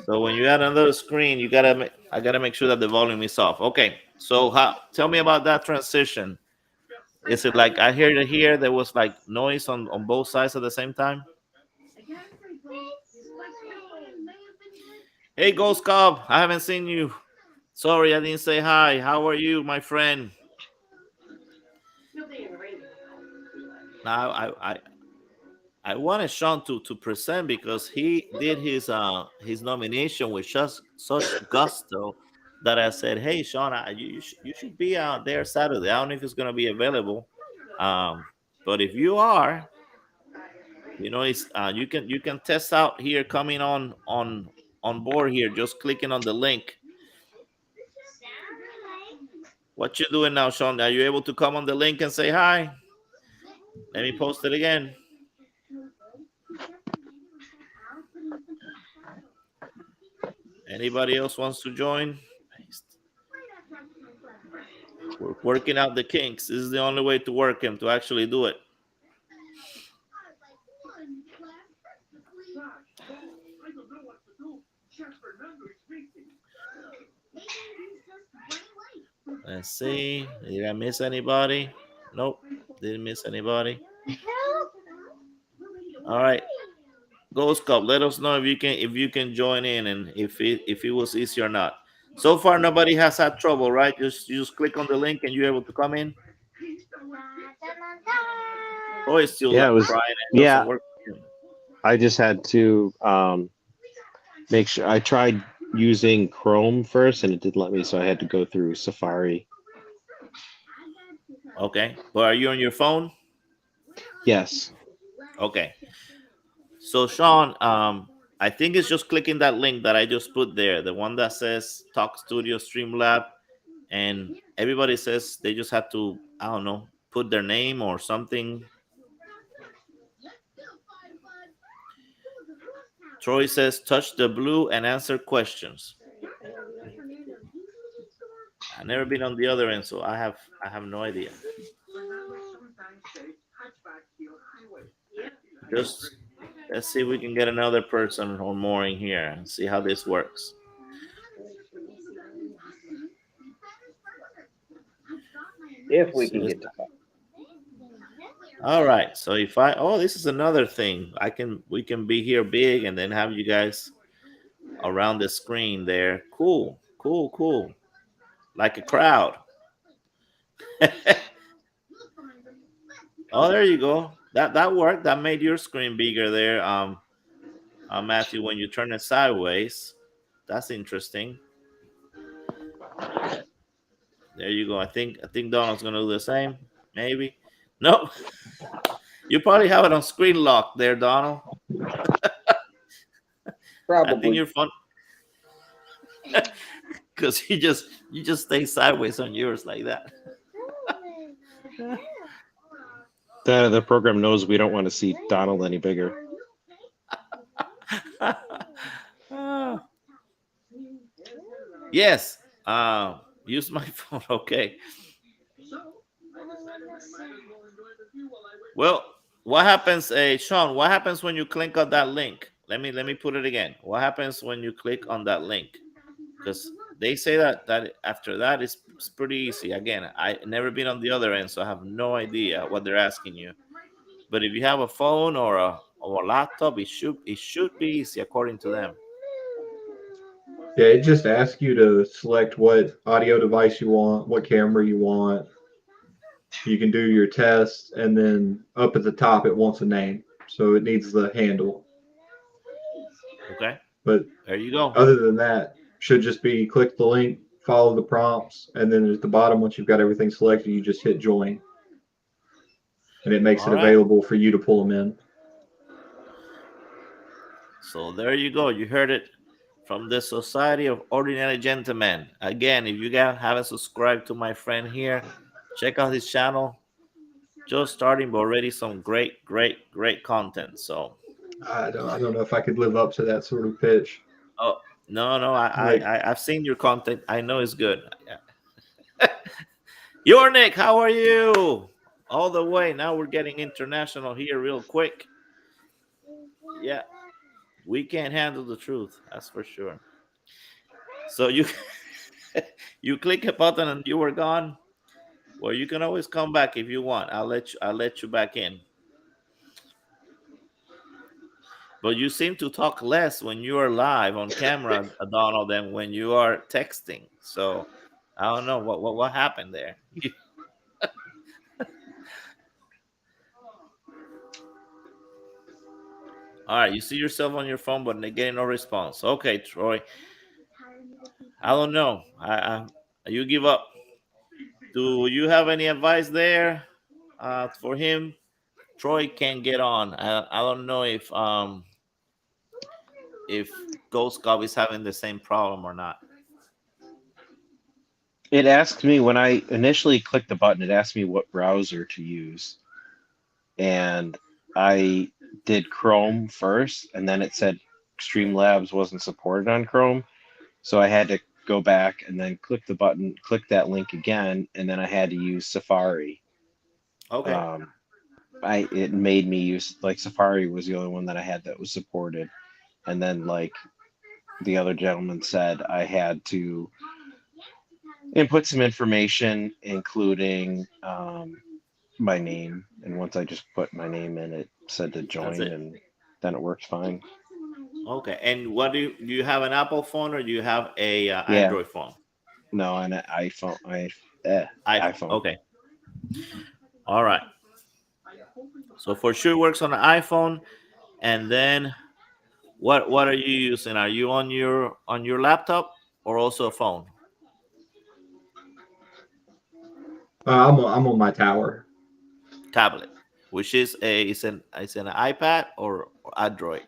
So when you add another screen, I gotta make sure that the volume is off. Okay. So tell me about that transition. Is it like I hear it here? There was like noise on both sides at the same time. Hey, Ghost Cobb, I haven't seen you. Sorry, I didn't say hi. How are you, my friend? Now I wanted Sean to present because he did his nomination with such gusto that I said, hey, Sean, you should be out there Saturday. I don't know if it's gonna be available, but if you are, you know, it's you can test out here coming on board here, just clicking on the link. What you doing now, Sean? Are you able to come on the link and say hi? Let me post it again. Anybody else wants to join? We're working out the kinks. This is the only way to work him, to actually do it. Let's see. Did I miss anybody? Nope. Didn't miss anybody. All right. Ghost Cup, let us know if you can join in and if it was easy or not. So far, nobody has had trouble, right? You just click on the link and you're able to come in. Troy is still Yeah, it was. trying and it Yeah, doesn't work. I just had to make sure. I tried using Chrome first, and it didn't let me, so I had to go through Safari. Okay, but are you on your phone? Yes. Okay. So Sean, I think it's just clicking that link that I just put there, the one that says Talk Studio Streamlab, and everybody says they just have to, I don't know, put their name or something. Troy says touch the blue and answer questions. I've never been on the other end, so I have no idea. Just let's see if we can get another person or more in here and see how this works. If we can get to that. All right. So if this is another thing. We can be here big and then have you guys around the screen there. Cool. Like a crowd. Oh, there you go. That worked. That made your screen bigger there. Matthew, when you turn it sideways. That's interesting. There you go. I think Donald's gonna do the same. Maybe. Nope. You probably have it on screen lock there, Donald. Probably. I think you're fun. Because you just stay sideways on yours like that. The program knows we don't want to see Donald any bigger. Yes. Use my phone. Okay. Well, what happens, Sean? What happens when you click on that link? Let me put it again. What happens when you click on that link? Because they say that after that it's pretty easy. Again, I never been on the other end, so I have no idea what they're asking you. But if you have a phone or a laptop, it should be easy according to them. Yeah, it just asks you to select what audio device you want, what camera you want. You can do your test, and then up at the top it wants a name, so it needs the handle. Okay. But there you go. Other than that, should just be click the link, follow the prompts, and then at the bottom, once you've got everything selected, you just hit join, and it makes it available for you to pull them in. So there you go. You heard it from the Society of Ordinary Gentlemen. Again, if you guys haven't subscribed to my friend here, check out his channel. Just starting, but already some great content. So I don't know if I could live up to that sort of pitch. Oh no, I've seen your content. I know it's good. Yeah. Your Nick, how are you? All the way. Now we're getting international here real quick. Yeah. We can't handle the truth, that's for sure. So you click a button and you were gone. Well, you can always come back if you want. I'll let you back in. But you seem to talk less when you are live on camera, Donald, than when you are texting. So I don't know what happened there. All right, you see yourself on your phone, but getting no response. Okay, Troy. I don't know. You give up. Do you have any advice there for him? Troy can't get on. I don't know if Ghost Cop is having the same problem or not. It asked me when I initially clicked the button, it asked me what browser to use. And I did Chrome first, and then it said Streamlabs wasn't supported on Chrome. So I had to go back and then click the button, click that link again, and then I had to use Safari. Okay. It made me use, like, Safari was the only one that I had that was supported. And then, like the other gentleman said, I had to input some information, including my name. And once I just put my name in, it said to join, and then it works fine. Okay. And what do you have an Apple phone or do you have a Yeah. Android phone? No, an iPhone. iPhone. Okay. All right. So for sure works on the iPhone. And then what are you using? Are you on your laptop or also a phone? I'm on my tower. Tablet, which is it's an iPad or Android.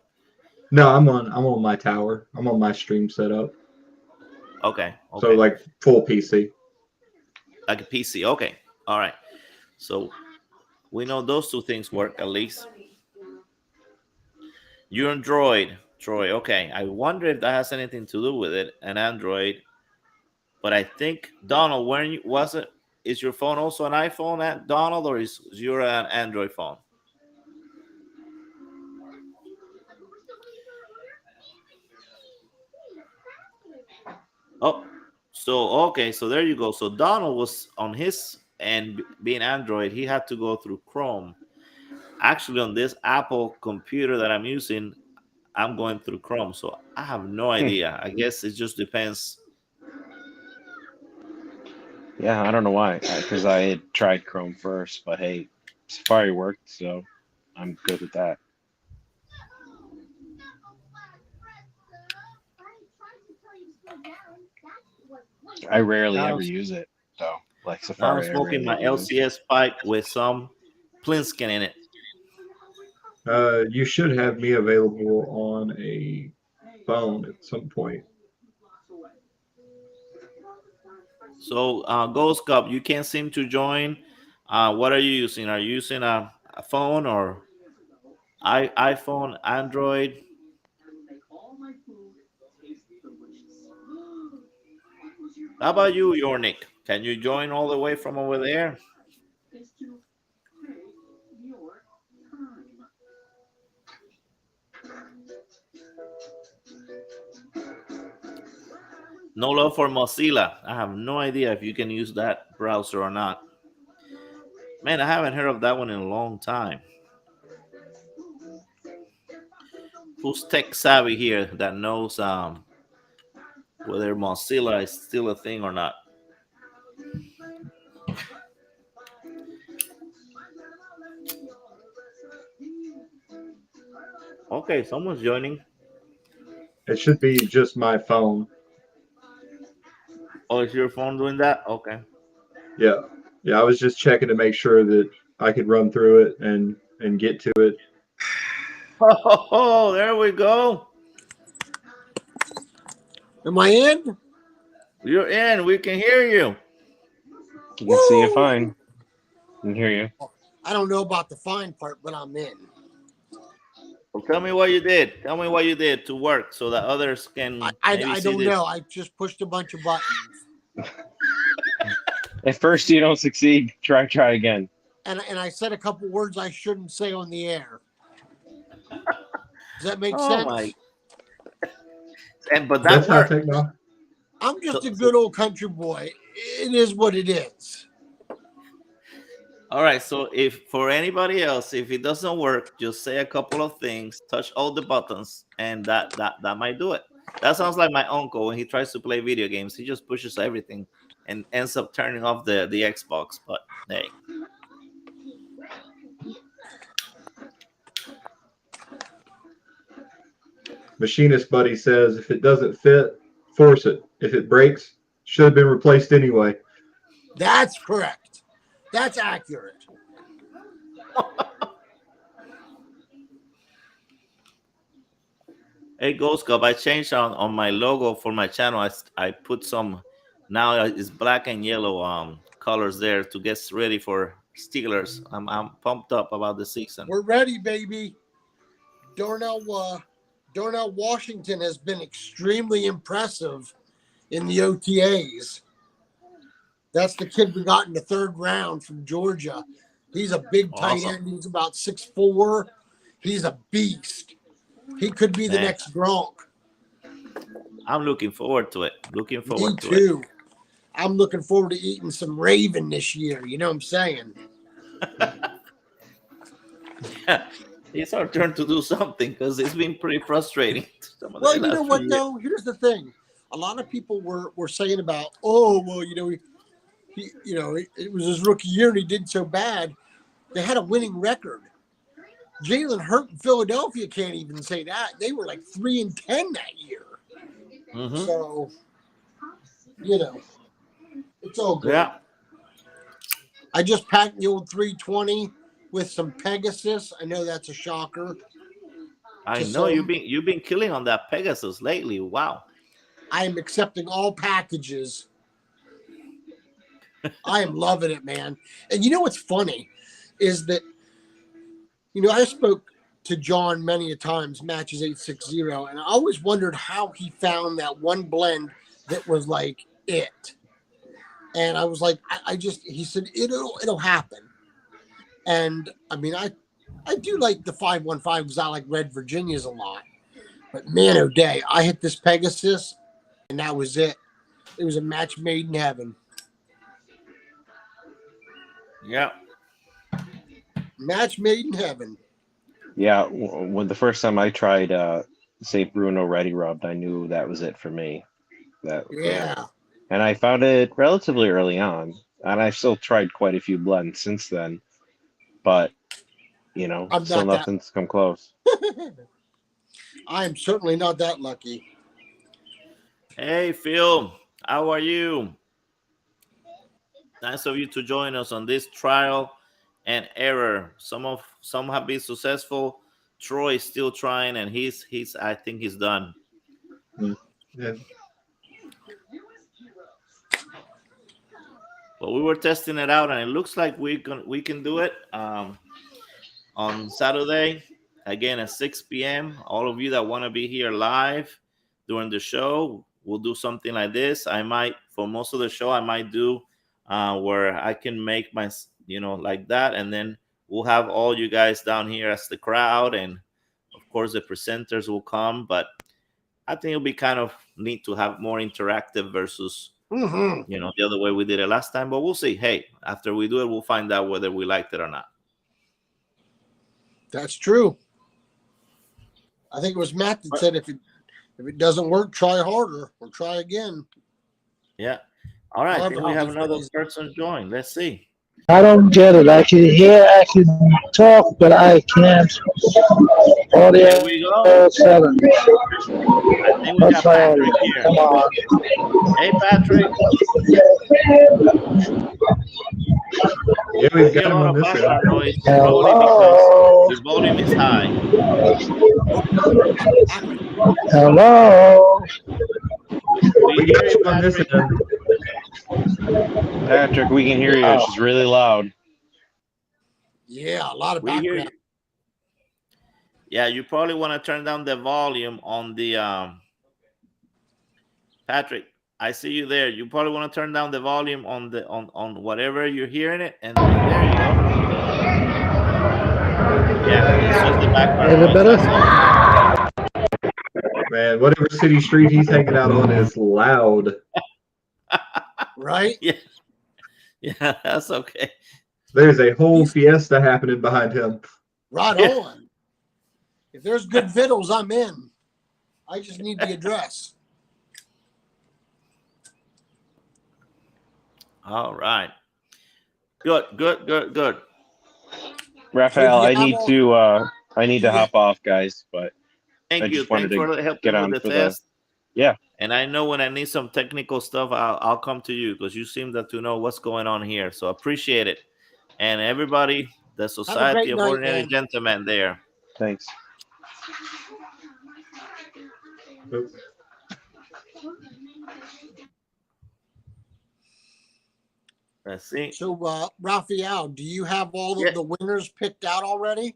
No, I'm on my tower. I'm on my stream setup. Okay. So like full PC. Like a PC. Okay. All right. So we know those two things work at least. You're Android, Troy. Okay. I wonder if that has anything to do with it, an Android. But I think Donald, is your phone also an iPhone, Donald, or is your an Android phone? Oh, so okay, so there you go. So Donald was on his and being Android, he had to go through Chrome. Actually, on this Apple computer that I'm using, I'm going through Chrome, so I have no idea. I guess it just depends. Yeah, I don't know why. Because I had tried Chrome first, but hey, Safari worked, so I'm good with that. I rarely ever use it, though. Like Now Safari, I'm smoking my I rarely use. LCS pipe with some Plinskin in it. You should have me available on a phone at some point. So, Ghost Cup, you can't seem to join. What are you using? Are you using a phone or iPhone, Android? How about you, Yornik? Can you join all the way from over there? No love for Mozilla. I have no idea if you can use that browser or not. Man, I haven't heard of that one in a long time. Who's tech savvy here that knows whether Mozilla is still a thing or not? Okay, someone's joining. It should be just my phone. Oh, is your phone doing that? Okay. Yeah. I was just checking to make sure that I could run through it and get to it. Oh, there we go. Am I in? You're in. We can hear you. You can see you fine. I can hear you. I don't know about the fine part, but I'm in. Well, tell me what you did. Tell me what you did to work so that others can. I don't know. I just pushed a bunch of buttons. If first you don't succeed, try again. And I said a couple words I shouldn't say on the air. Does that make sense? My. But that's how technology. I'm just a good old country boy. It is what it is. All right. So if for anybody else, if it doesn't work, just say a couple of things, touch all the buttons, and that might do it. That sounds like my uncle when he tries to play video games. He just pushes everything and ends up turning off the Xbox. But hey. Machinist Buddy says if it doesn't fit, force it. If it breaks, should have been replaced anyway. That's correct. That's accurate. Hey, Ghost Cup, I changed on my logo for my channel. I put some, now it's black and yellow colors there to get ready for Steelers. I'm pumped up about the season. We're ready, baby. Darnell Washington has been extremely impressive in the OTAs. That's the kid we got in the third round from Georgia. He's a big tight end. He's about 6'4". He's a beast. He could be the next Gronk. I'm looking forward to it. Looking forward to it. Me too. I'm looking forward to eating some Raven this year. You know what I'm saying? It's our turn to do something because it's been pretty frustrating. Some of Well, the you know last what few years. though? Here's the thing. A lot of people were saying about, oh well, it was his rookie year and he did so bad. They had a winning record. Jalen Hurt in Philadelphia can't even say that. They were like 3-10 that year. Mhm. So, it's all good. Yeah. I just packed the old 320 with some Pegasus. I know that's a shocker. I Just know so- you've been killing on that Pegasus lately. Wow. I am accepting all packages. I am loving it, man. And you know what's funny is that, I spoke to John many a times, Matches 860, and I always wondered how he found that one blend that was like it. And I was like, he said, it'll happen. And I mean, I do like the 515 because I like Red Virginias a lot. But man, oh day, I hit this Pegasus and that was it. It was a match made in heaven. Yeah. Match made in heaven. Yeah, when the first time I tried St. Bruno Ready Rubbed, I knew that was it for me. Yeah. And I found it relatively early on, and I've still tried quite a few blends since then. But I'm still not that- nothing's come close. I am certainly not that lucky. Hey Phil, how are you? Nice of you to join us on this trial and error. Some have been successful. Troy is still trying, and he's I think he's done. Yeah. But we were testing it out, and it looks like we can do it on Saturday again at 6 p.m. All of you that want to be here live during the show, we'll do something like this. I might, for most of the show, I might do where I can make my, like that, and then we'll have all you guys down here as the crowd, and of course the presenters will come. But I think it'll be kind of neat to have more interactive versus the other way we did it last time. But we'll see. Hey, after we do it, we'll find out whether we liked it or not. That's true. I think it was Matt that said if it doesn't work, try harder or try again. Yeah. All right. I think we have However, another person join. Let's see. I don't get it. I can hear, I can talk, but I can't. Audio Here we go. 7. I think we got Patrick here. Come on. Hey, Patrick. Yeah, we've got Hear him a lot on of this background end. noise, Hello. because his volume is high. Hello. We hear you, On this Patrick. end. Patrick, we can hear you. It's just really loud. Yeah, a lot of We hear you. background. Yeah, you probably want to turn down the volume on the Patrick. I see you there. You probably want to turn down the volume on the on whatever you're hearing it, and there you go. Yeah, it's just the background. Is it noise, better? that's all. Man, whatever city street he's hanging out on is loud. Right? Yeah, that's okay. There's a whole fiesta happening behind him. Right Yeah. on. If there's good victuals, I'm in. I just need the address. All right. Good. Raphael, I If you need have to hop off, guys, but I Thank you. just wanted Thanks to for helping get with on the for the- test. Yeah. And I know when I need some technical stuff, I'll come to you because you seem to know what's going on here. So appreciate it. And everybody, the Society great of night, Ordinary man. Gentlemen there. Thanks. Oops. Let's see. So, Raphael, do you have all Yeah. of the winners picked out already?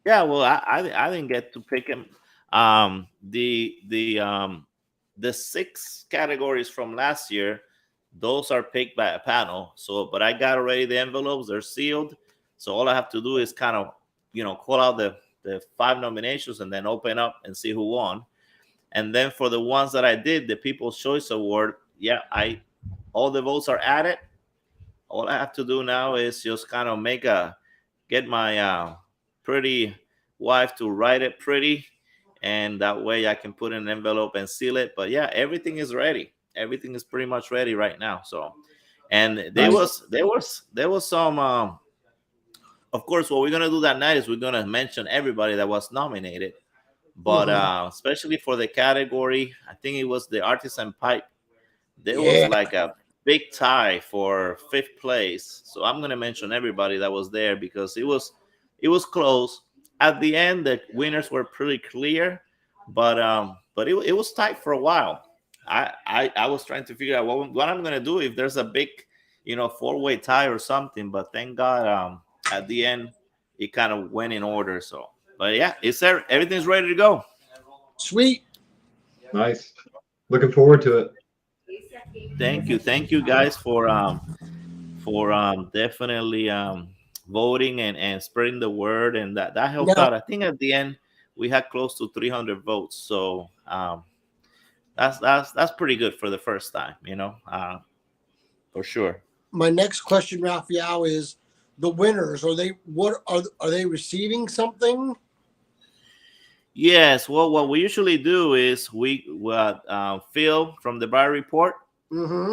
Yeah, well, I didn't get to pick him. The 6 categories from last year, those are picked by a panel. So, but I got already the envelopes; they're sealed. So all I have to do is kind of, call out the 5 nominations and then open up and see who won. And then for the ones that I did, the People's Choice Award, all the votes are added. All I have to do now is just kind of get my pretty wife to write it pretty, and that way I can put in an envelope and seal it. But yeah, everything is ready. Everything is pretty much ready right now. So, and there was some. Of course, what we're gonna do that night is we're gonna mention everybody that was nominated, but especially for the category, I think it was the artisan pipe. There was like a big tie for 5th place. So I'm gonna mention everybody that was there because it was close. At the end, the winners were pretty clear, but it was tight for a while. I was trying to figure out what I'm gonna do if there's a big, 4-way tie or something. But thank God, at the end, it kind of went in order. So, but yeah, it's there. Everything's ready to go. Sweet. Nice. Looking forward to it. Thank you guys for definitely voting and spreading the word, and that helped out. I think at the end we had close to 300 votes, so that's pretty good for the first time, for sure. My next question, Raphael, is the winners. Are they receiving something? Yes. Well, what we usually do is Phil from the Bar Report.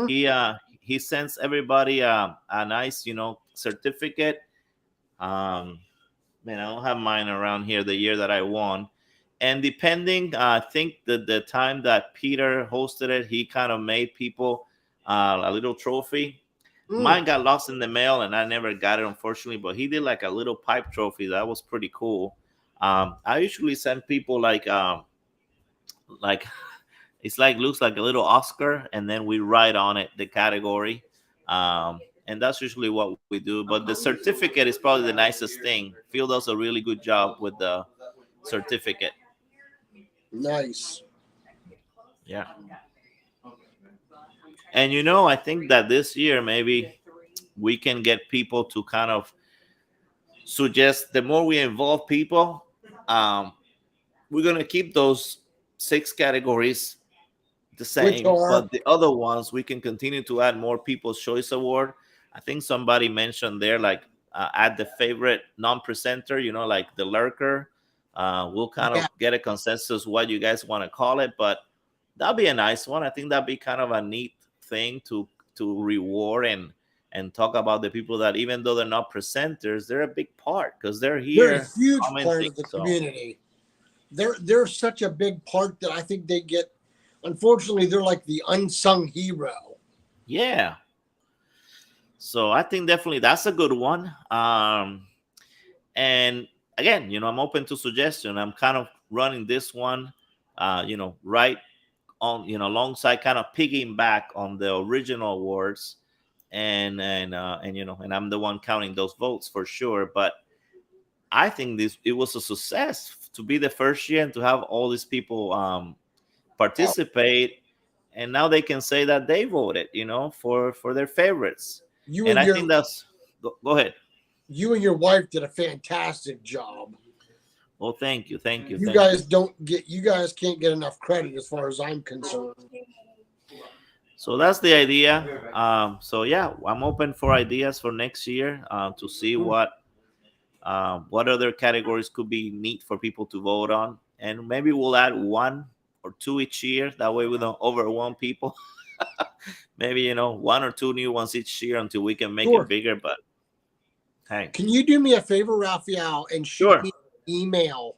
He sends everybody a nice, certificate. Man, I don't have mine around here the year that I won. And depending, I think the time that Peter hosted it, he kind of made people a little trophy. Mine got lost in the mail and I never got it, unfortunately, but he did like a little pipe trophy. That was pretty cool. I usually send people like it's like looks like a little Oscar, and then we write on it the category. And that's usually what we do. But the certificate is probably the nicest thing. Phil does a really good job with the certificate. Nice. Yeah. And I think that this year maybe we can get people to kind of suggest, the more we involve people, we're going to keep those 6 categories the same, but the other ones we can continue to add more People's Choice Award. I think somebody mentioned there, like add the favorite non-presenter, like the lurker. We'll kind of get a consensus what you guys want to call it, but that'd be a nice one. I think that'd be kind of a neat thing to reward and talk about the people that, even though they're not presenters, they're a big part because they're here. They're a huge part of the community. They're such a big part that I think they get. Unfortunately, they're like the unsung hero. Yeah. So I think definitely that's a good one. And again, I'm open to suggestion. I'm kind of running this one, right on, alongside, kind of piggyback on the original awards, and I'm the one counting those votes for sure. But I think it was a success to be the first year and to have all these people participate, and now they can say that they voted, for their favorites. I think that's. Go ahead. You and your wife did a fantastic job. Well, thank you. You guys can't get enough credit as far as I'm concerned. So that's the idea. So yeah, I'm open for ideas for next year to see what other categories could be neat for people to vote on, and maybe we'll add 1 or 2 each year. That way we don't overwhelm people. Maybe 1 or 2 new ones each year until we can make it bigger. But hey, can you do me a favor, Raphael, and shoot me an email?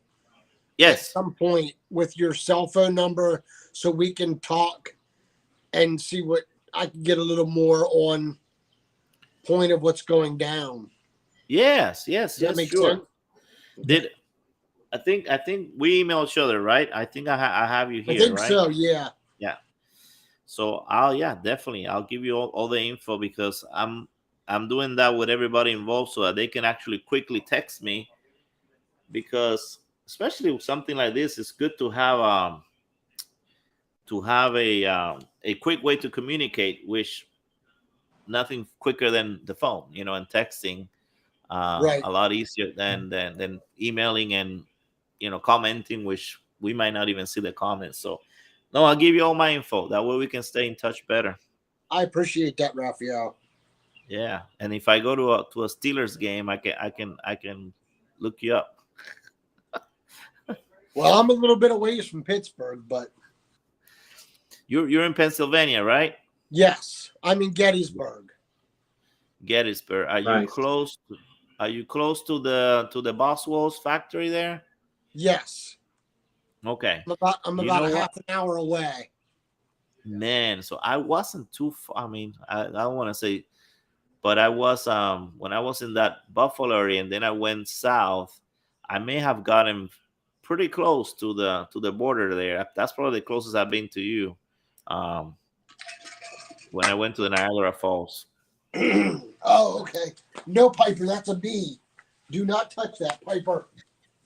Yes. At some point with your cell phone number so we can talk and see what I can get a little more on point of what's going down. Yes, that makes sure. sense. I think we emailed each other, right? I think I have you here. I think right? so. Yeah. So I'll give you all the info, because I'm doing that with everybody involved so that they can actually quickly text me, because especially with something like this, it's good to have a quick way to communicate, which nothing quicker than the phone, and texting. Right. A lot easier than emailing and commenting, which we might not even see the comments. So no, I'll give you all my info. That way we can stay in touch better. I appreciate that, Raphael. Yeah, and if I go to a Steelers game, I can look you up. Well, I'm a little bit away from Pittsburgh, but You're in Pennsylvania, right? yes, I'm in Gettysburg. Gettysburg. Are you Nice. close? Are you close to the Boswell's factory there? Yes, Okay. I'm You about know a what? half an hour away. Man, so I wasn't too far. I mean, I don't want to say, but I was when I was in that Buffalo area and then I went south, I may have gotten pretty close to the border there. That's probably the closest I've been to you. Um, when I went to the Niagara Falls. Oh, okay. No, Piper, that's a B. Do not touch that, Piper.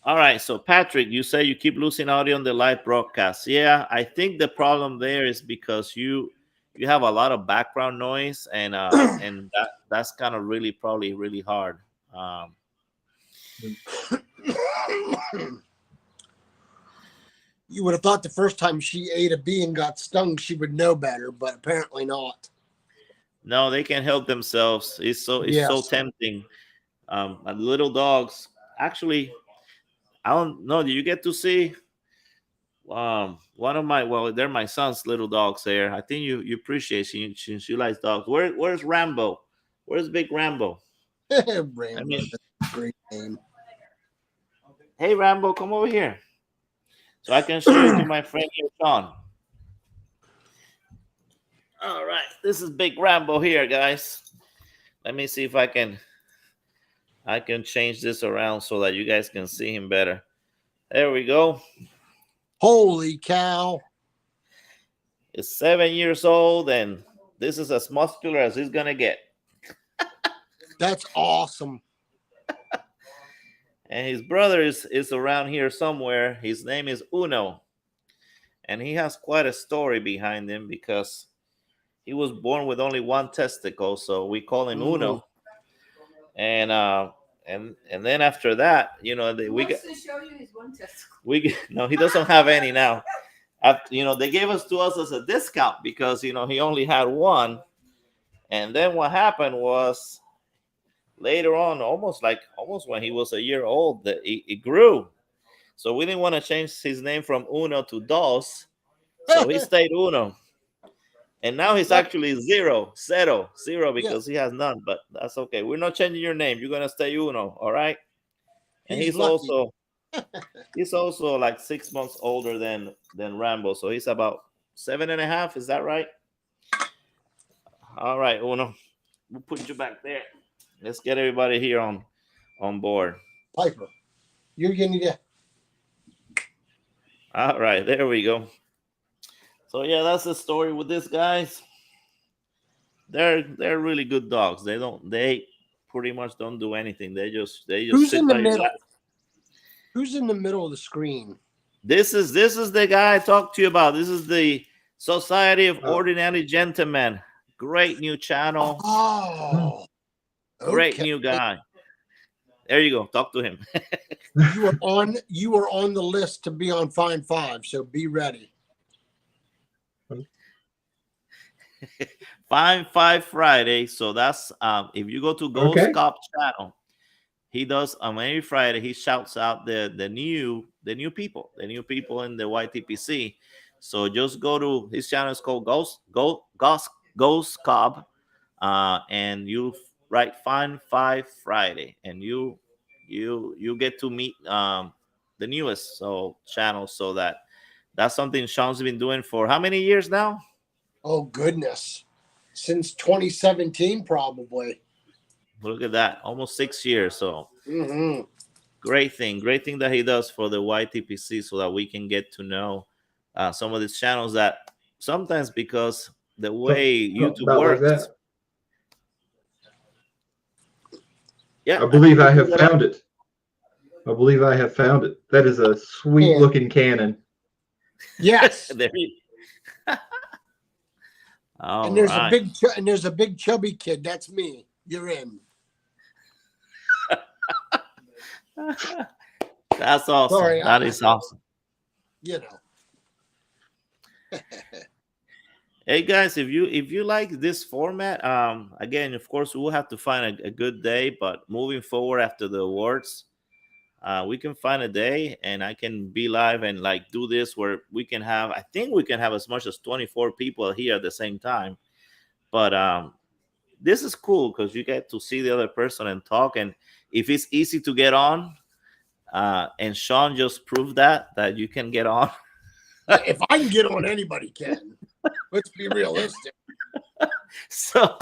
All right, so Patrick, you say you keep losing audio on the live broadcast. Yeah, I think the problem there is because you have a lot of background noise, and that's kind of probably really hard. You would have thought the first time she ate a bee and got stung, she would know better, but apparently not. No, they can help themselves. It's so Yes. tempting. And little dogs. Actually, I don't know. Do you get to see one of my they're my son's little dogs there. I think you appreciate since you like dogs. Where's Rambo? Where's Big Rambo? Rambo, I mean, that's a great name. hey Rambo, come over here. So I can show you to my friend here, Sean. All right, this is Big Rambo here, guys. Let me see if I can change this around so that you guys can see him better. There we go. Holy cow. He's 7 years old, and this is as muscular as he's gonna get. That's awesome. And his brother is around here somewhere. His name is Uno. And he has quite a story behind him because he was born with only one testicle, so we call him Uno. And then after that, He wants to show you his one testicle. No, he doesn't have any now. They gave us to us as a discount because he only had one. And then what happened was later on, almost when he was a year old, that it grew. So we didn't want to change his name from Uno to Dos, so he stayed Uno. And now he's actually zero because he has none. But that's okay. We're not changing your name. You're gonna stay Uno, all right? And he's lucky. also like 6 months older than Rambo, so he's about 7.5. Is that right? All right, Uno. We'll put you back there. Let's get everybody here on board. Piper, you're gonna get. All right, there we go. So yeah, that's the story with these guys. They're really good dogs. They pretty much don't do anything. They just Who's sit in the by your middle? lap. Who's in the middle of the screen? This is the guy I talked to you about. This is the Society of Ordinary Gentlemen. Great new channel. Oh, Great new guy. There you go. Talk to him. You are on the list to be on Fine Five, so be ready. Fine Five Friday. So that's if you go to Ghost Cop channel, he does on every Friday. He shouts out the new people in the YTPC. So just go to his channel. It's called Ghost Cop, and you write Fine Five Friday, and you get to meet the newest channel. So that's something Sean's been doing for how many years now? Oh goodness, since 2017 probably. Look at that, almost 6 years. So great thing that he does for the YTPC, so that we can get to know some of these channels that sometimes, because the way YouTube works. Yeah, I believe I have found it. That is a sweet looking cannon. Yes. And there's a big chubby kid. That's me. You're in. That's awesome. Sorry, that is awesome. You know. Hey guys, if you like this format, again, of course, we'll have to find a good day. But moving forward after the awards, we can find a day and I can be live and like do this where we can have, I think we can have as much as 24 people here at the same time. But this is cool because you get to see the other person and talk. And if it's easy to get on, and Sean just proved that you can get on. If I can get on, anybody can. Let's be realistic. So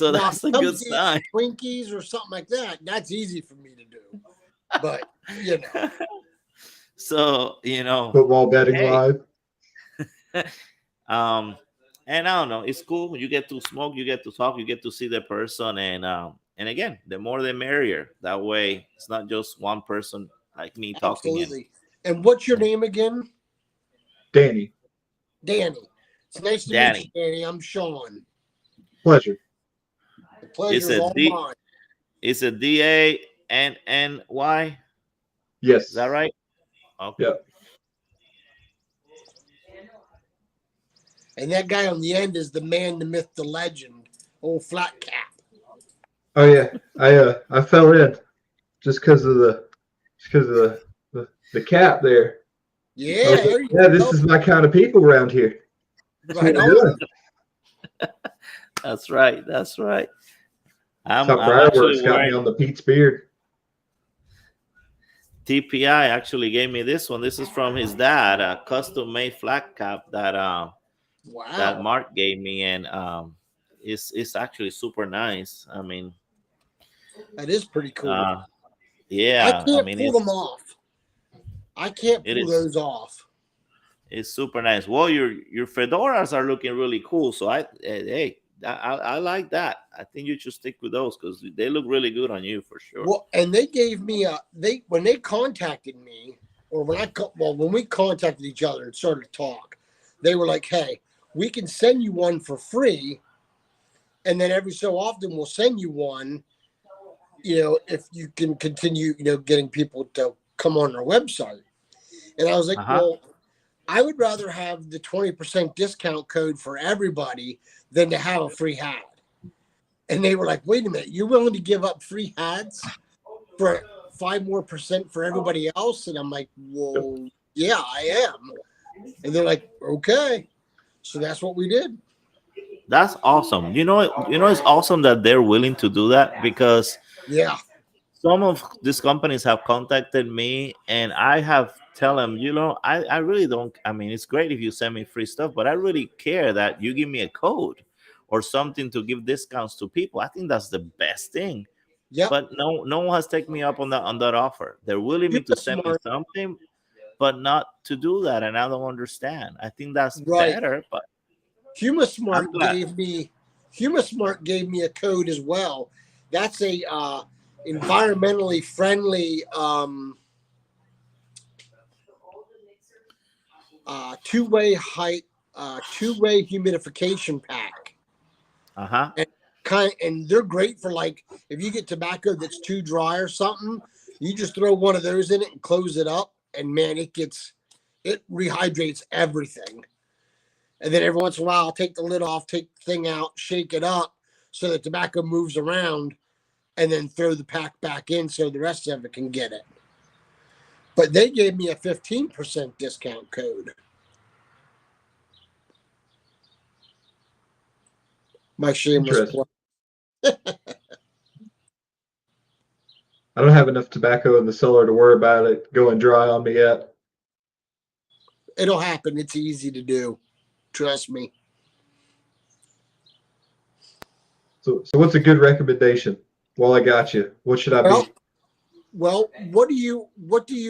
Now, that's a come good get sign. Twinkies or something like that. That's easy for me to do. But So Football betting hey. live. And I don't know, it's cool. You get to smoke, you get to talk, you get to see the person, and again, the more the merrier. That way, it's not just one person like me talking. absolutely. And what's your name again? Danny. Danny. It's nice to meet you, Danny. I'm Sean. Pleasure. The pleasure is all mine. It's a DANNY. Yes. Is that right? Okay. Yep. And that guy on the end is the man, the myth, the legend, old Flat Cap. Oh yeah, I fell in just because of the cap there. Yeah, there you this go. is my kind of people around here. That's Right what we're on. doing. That's right. That's right. I'm Top Briarworks actually got me wearing on the Pete's beard. TPI actually gave me this one. This is from his dad, a custom made flat cap that that Mark gave me, and it's actually super nice. I mean, that is pretty cool. Yeah, I can't mean, pull them off. I can't it pull is. those off. It's super nice. Well, your fedoras are looking really cool. So I like that. I think you should stick with those because they look really good on you for sure. Well, and they gave me when they contacted me, or when we contacted each other and started to talk, they were like, "Hey, we can send you one for free, and then every so often we'll send you one. If you can continue, getting people to come on our website." And I was like, well, I would rather have the 20% discount code for everybody than to have a free hat. And they were like, wait a minute, you're willing to give up free hats for 5% more for everybody else? And I'm like, well, yeah, I am. And they're like, okay. So that's what we did. That's awesome. It's awesome that they're willing to do that because some of these companies have contacted me and I have tell them, I really don't. I mean, it's great if you send me free stuff, but I really care that you give me a code or something to give discounts to people. I think that's the best thing. Yeah. But no one has taken me up on that offer. They're willing to send me something, but not to do that, and I don't understand. I think that's better. But HumaSmart gave me a code as well. That's a environmentally friendly two-way humidification pack. And they're great for like if you get tobacco that's too dry or something, you just throw one of those in it and close it up, and man, it rehydrates everything. And then every once in a while, I'll take the lid off, take the thing out, shake it up so the tobacco moves around, and then throw the pack back in so the rest of it can get it. But they gave me a 15% discount code. My shameless plug. I don't have enough tobacco in the cellar to worry about it going dry on me yet. It'll happen. It's easy to do. Trust me. So what's a good recommendation? While I got you, what should I be? Well, what do you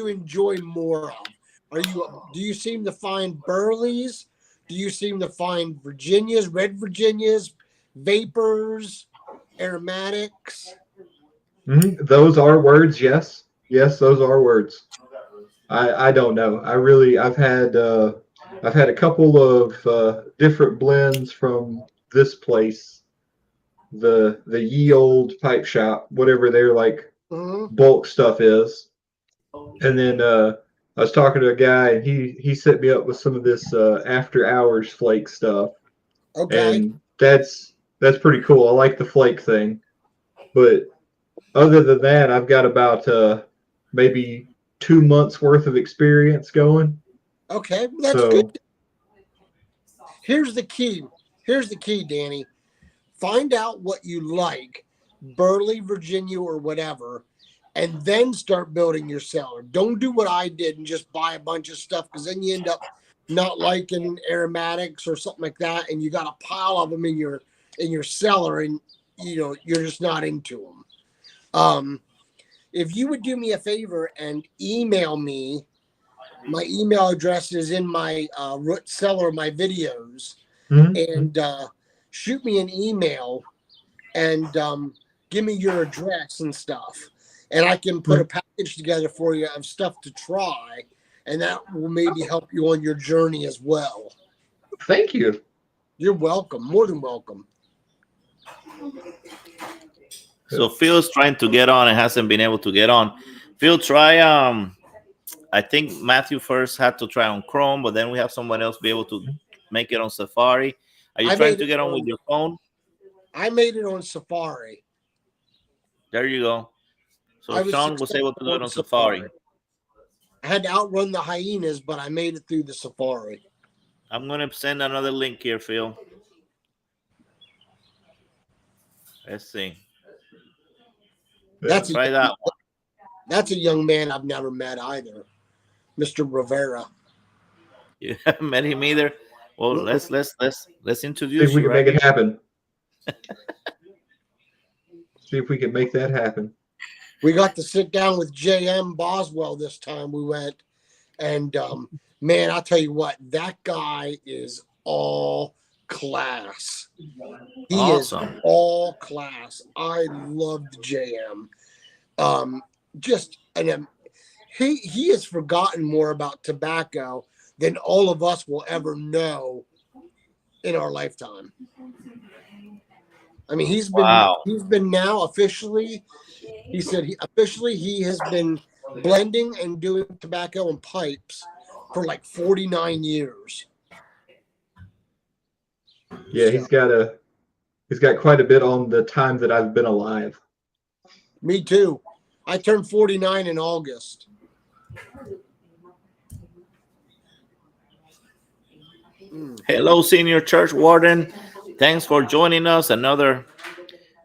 enjoy more of? Do you seem to find Burleys? Do you seem to find Virginias, Red Virginias, Vapors, Aromatics? Mm-hmm. Those are words, yes. Yes, those are words. I don't know. I've had a couple of different blends from this place, the ye old pipe shop, whatever their like bulk stuff is. And then I was talking to a guy, and he set me up with some of this after hours flake stuff. Okay. And that's pretty cool. I like the flake thing. But other than that, I've got about maybe 2 months worth of experience going. Okay, that's So good. Here's the key. Here's the key, Danny. Find out what you like, Burley, Virginia, or whatever, and then start building your cellar. Don't do what I did and just buy a bunch of stuff, because then you end up not liking aromatics or something like that, and you got a pile of them in your cellar, and you're just not into them. If you would do me a favor and email me, my email address is in my root cellar, my videos, and shoot me an email and give me your address and stuff, and I can put a package together for you of stuff to try, and that will maybe help you on your journey as well. Thank you. You're welcome. More than welcome. So Phil's trying to get on and hasn't been able to get on. Phil, try. I think Matthew first had to try on Chrome, but then we have someone else be able to make it on Safari. Are you trying to get on with your phone? I made it on Safari. There you go. So Sean was able to do it on Safari. I had to outrun the hyenas, but I made it through the Safari. I'm going to send another link here, Phil. Let's see. Try that one. That's a young man I've never met either, Mr. Rivera. You haven't met him either. Well, let's introduce See if we you. can make it happen. See if we can make that happen. We got to sit down with J.M. Boswell this time we went. And, man, I'll tell you what, that guy is all class. He Awesome. is all class. I loved J.M. He has forgotten more about tobacco than all of us will ever know in our lifetime. I mean, he's been now officially, he said he has been blending and doing tobacco and pipes for like 49 years. Yeah, he's got quite a bit on the time that I've been alive. Me too. I turned 49 in August. Hello, Senior Church Warden. Thanks for joining us.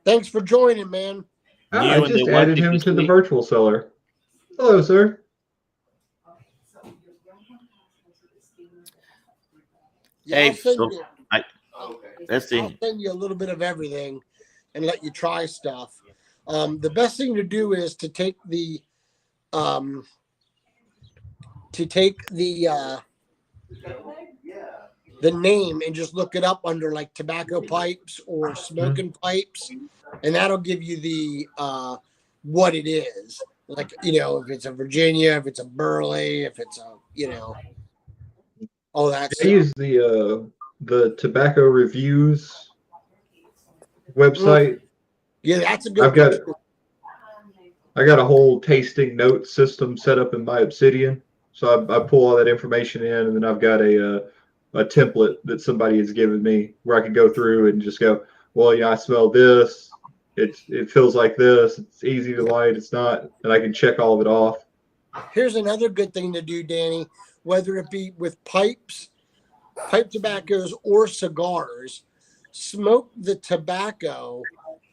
Thanks for joining, man. I just added him to the virtual cellar. Hello, sir. Yeah, Hey, let's see. I'll send you a little bit of everything and let you try stuff. The best thing to do is to take the name and just look it up under like tobacco pipes or smoking pipes, and that'll give you the what it is. Like, if it's a Virginia, if it's a Burley, if it's a, all that stuff. I use the tobacco reviews website. Yeah, that's a good. I got a whole tasting note system set up in my Obsidian, so I pull all that information in, and then I've got a template that somebody has given me where I can go through and just go, well, I smell this. It feels like this. It's easy to light. It's not, and I can check all of it off. Here's another good thing to do, Danny. Whether it be with pipes, pipe tobaccos, or cigars, smoke the tobacco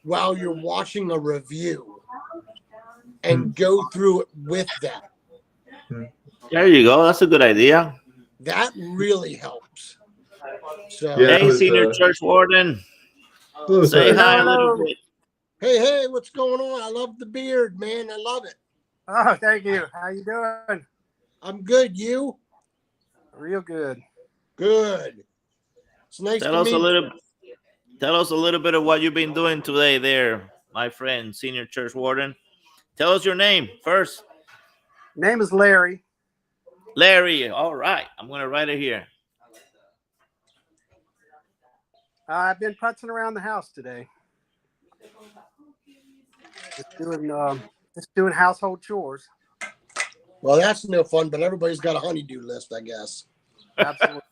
while you're watching a review and go through it with them. There you go. That's a good idea. That really helps. So, hey, Senior Church Warden. Hello, say hi a little bit. Hey, what's going on? I love the beard, man. I love it. Oh, thank you. How you doing? I'm good. You? Real good. Good. It's nice Tell to us meet a little. you. Tell us a little bit of what you've been doing today, there, my friend, Senior Church Warden. Tell us your name first. Name is Larry. Larry. All right, I'm gonna write it here. I've been putzing around the house today. Just doing household chores. Well, that's no fun, but everybody's got a honey-do list, I guess. Absolutely.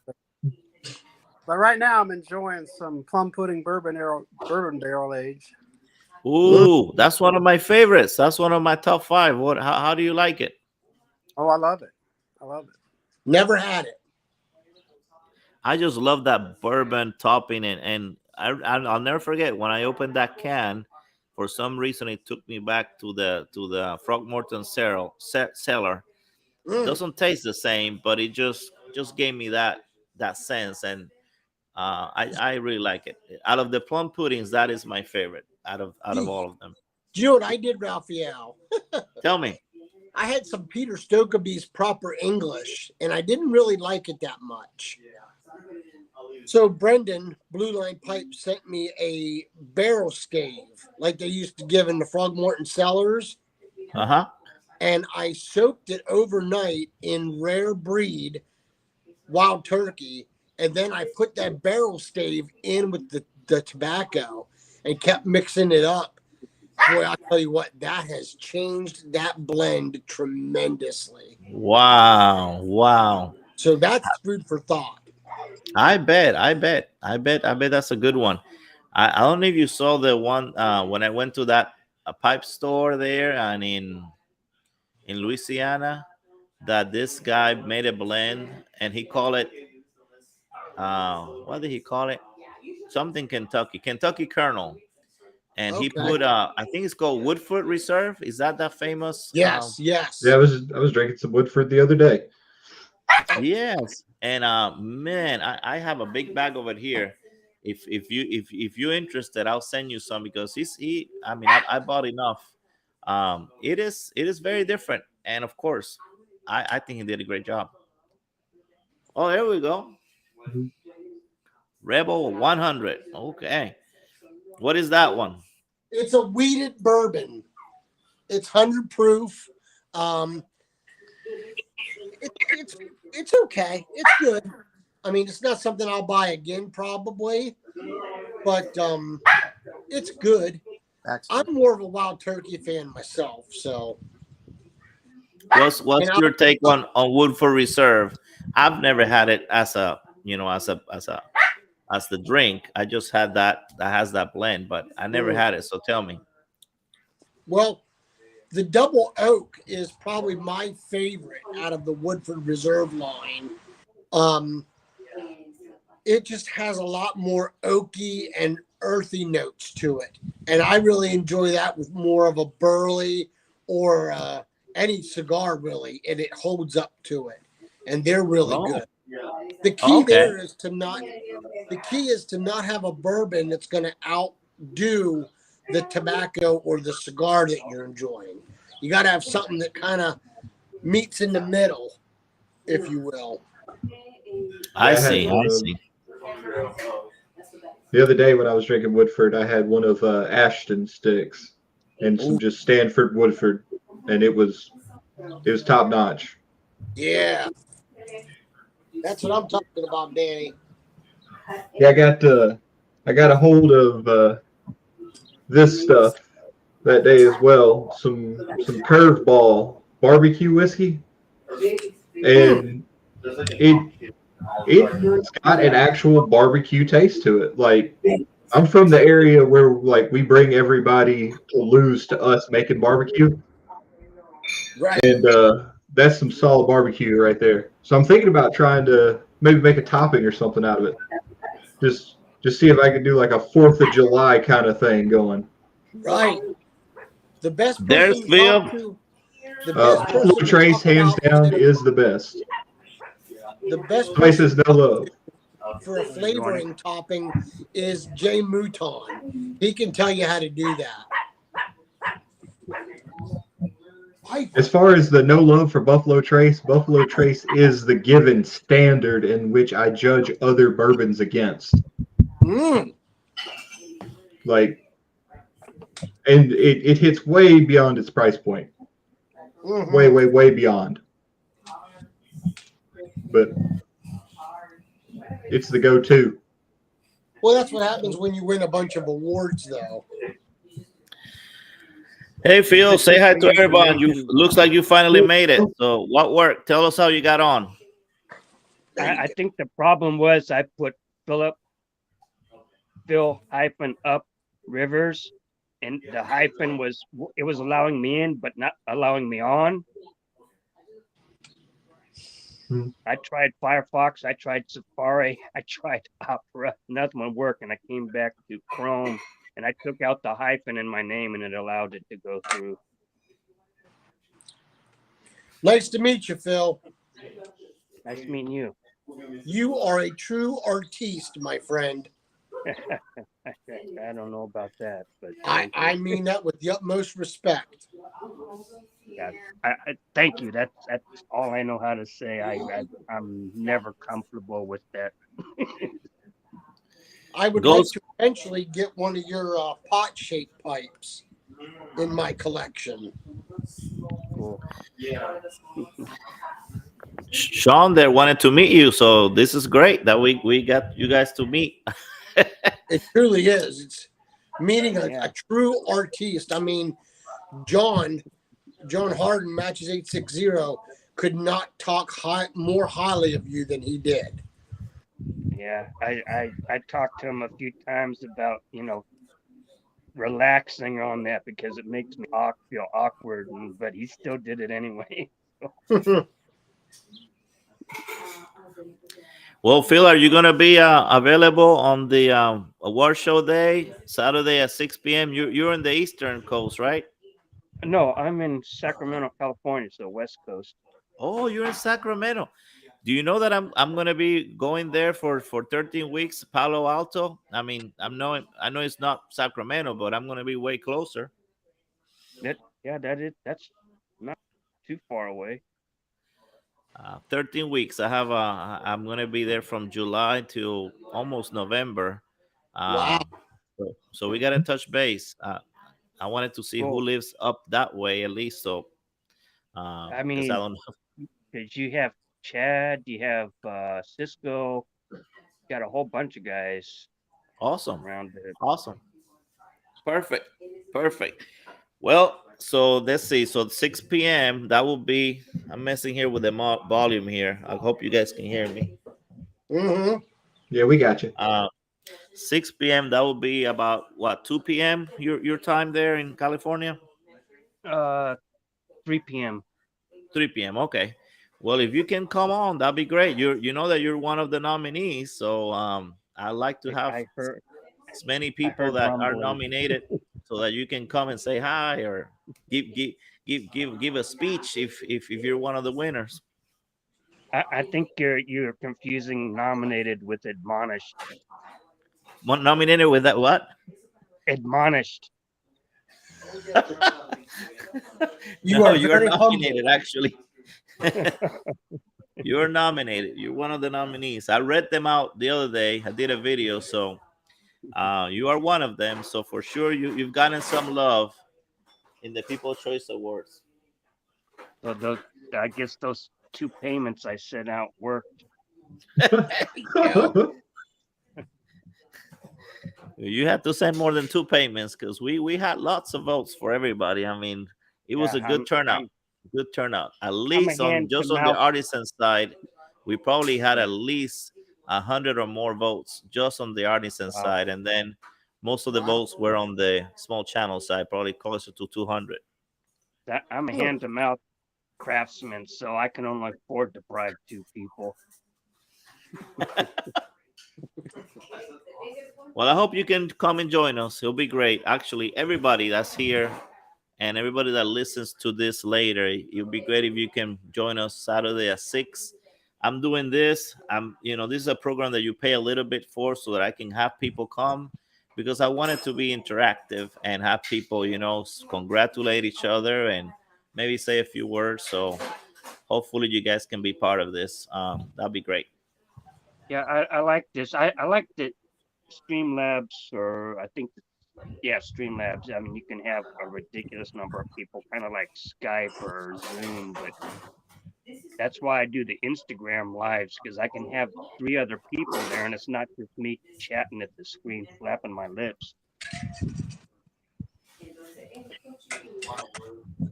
But right now I'm enjoying some plum pudding bourbon barrel aged. Ooh, that's one of my favorites. That's one of my top 5. How do you like it? Oh, I love it. I love it. Never had it. I just love that bourbon topping, and I'll never forget when I opened that can. For some reason, it took me back to the Frogmorton cellar. Mm. Doesn't taste the same, but it just gave me that sense, and I really like it. Out of the plum puddings, that is my favorite out of all of them. Do you know what I did, Raphael? Tell me. I had some Peter Stokeby's Proper English, and I didn't really like it that much. So Brendan, Blue Line Pipe, sent me a barrel stave like they used to give in the Frogmorton cellars. Uh-huh. And I soaked it overnight in rare breed wild turkey. And then I put that barrel stave in with the tobacco and kept mixing it up. Boy, I'll tell you what, that has changed that blend tremendously. Wow. So that's food for thought. I bet that's a good one. I don't know if you saw the one when I went to that pipe store there and in Louisiana, that this guy made a blend and he called it what did he call it? Something Kentucky Colonel. And he put I think it's called Woodford Reserve. Is that famous? Yes. Yeah, I was drinking some Woodford the other day. Yes. And man, I have a big bag of it here. If you're interested, I'll send you some because I bought enough. It is very different, and of course, I think he did a great job. Oh, there we go. Rebel 100. Okay, what is that one? It's a wheated bourbon. It's 100 proof. It's okay. It's good. I mean, it's not something I'll buy again probably, but it's good. I'm more of a wild turkey fan myself, so. What's your take on Woodford Reserve? I've never had it as the drink. I just had that has that blend, but I never had it. So tell me. Well, the double oak is probably my favorite out of the Woodford Reserve line. It just has a lot more oaky and earthy notes to it. And I really enjoy that with more of a burley or any cigar, really. And it holds up to it. And they're really good. The key there is to not have a bourbon that's going to outdo the tobacco or the cigar that you're enjoying. You got to have something that kind of meets in the middle, if you will. I see. The other day when I was drinking Woodford, I had one of Ashton sticks and some just Stanford Woodford, and it was top notch. Yeah, that's what I'm talking about, Danny. Yeah, I got a hold of this stuff that day as well. Some Curveball barbecue whiskey, and it's got an actual barbecue taste to it. Like, I'm from the area where like we bring everybody to lose to us making barbecue, right? And that's some solid barbecue right there. So I'm thinking about trying to maybe make a topping or something out of it. Just see if I can do like a 4th of July kind of thing going. Right. The best. There's Phil. Buffalo Trace, hands down, is the best. The best places no love for a flavoring topping is Jay Mouton. He can tell you how to do that. As far as the no love for Buffalo Trace is the given standard in which I judge other bourbons against. Like, and it hits way beyond its price point. Way beyond. But it's the go-to. Well, that's what happens when you win a bunch of awards, though. Hey, Phil, say hi to everyone. Looks like you finally made it. So what worked? Tell us how you got on. I think the problem was I put Phil-Up Rivers and the hyphen was allowing me in, but not allowing me on. I tried Firefox, I tried Safari, I tried Opera, nothing would work, and I came back to Chrome, and I took out the hyphen in my name, and it allowed it to go through. Nice to meet you, Phil. Nice meeting you. You are a true artiste, my friend. I don't know about that, but I mean that with the utmost respect. yeah, I thank you. That's all I know how to say. I'm never comfortable with that. I would like to eventually get one of your pot-shaped pipes in my collection. Cool. Sean there wanted to meet you, so this is great that we got you guys to meet. It truly is. It's meeting a true artiste. I mean, John Harden, Matches 860, could not talk more highly of you than he did. Yeah, I talked to him a few times about, relaxing on that because it makes me feel awkward, but he still did it anyway. Well, Phil, are you gonna be available on the award show day, Saturday at 6 p.m.? You're in the Eastern Coast, right? No, I'm in Sacramento, California, so West Coast. Oh, you're in Sacramento. Do you know that I'm gonna be going there for 13 weeks, Palo Alto? I mean, I know it's not Sacramento, but I'm gonna be way closer. That's not too far away. 13 weeks. I'm gonna be there from July to almost November. Wow. So we gotta touch base. I wanted to see who lives up that way at least. So I mean, 'cause I don't know. because you have Chad, you have Cisco, got a whole bunch of guys. Awesome. Around it. Awesome. Perfect. Well, so let's see. So 6 p.m. that will be. I'm messing here with the volume here. I hope you guys can hear me. Mm-hmm. Yeah, we got you. 6 p.m. that will be about what, 2 p.m. your time there in California? 3 p.m. 3 p.m. Okay. Well, if you can come on, that'd be great. You know that you're one of the nominees, so I'd like to have as many people that are nominated, so that you can come and say hi or give a speech if you're one of the winners. I think you're confusing nominated with admonished. Nominated with that what? Admonished. You are nominated, actually. You're nominated. You're one of the nominees. I read them out the other day. I did a video, so you are one of them. So for sure, you've gotten some love in the People's Choice Awards. So I guess those 2 payments I sent out worked. You had to send more than 2 payments because we had lots of votes for everybody. I mean, it was a good turnout. Good turnout. At least on the artisan side, we probably had at least 100 or more votes just on the artisan side, and then most of the votes were on the small channel side, probably closer to 200. I'm a hand-to-mouth craftsman, so I can only afford to bribe 2 people. Well, I hope you can come and join us. It'll be great. Actually, everybody that's here and everybody that listens to this later, it would be great if you can join us Saturday at 6. I'm doing this. This is a program that you pay a little bit for so that I can have people come, because I want it to be interactive and have people, congratulate each other and maybe say a few words. So hopefully you guys can be part of this. That'd be great. Yeah, I like this. I like that Streamlabs, or I think, Streamlabs. I mean, you can have a ridiculous number of people, kind of like Skype or Zoom, but that's why I do the Instagram lives, because I can have 3 other people there, and it's not just me chatting at the screen, flapping my lips.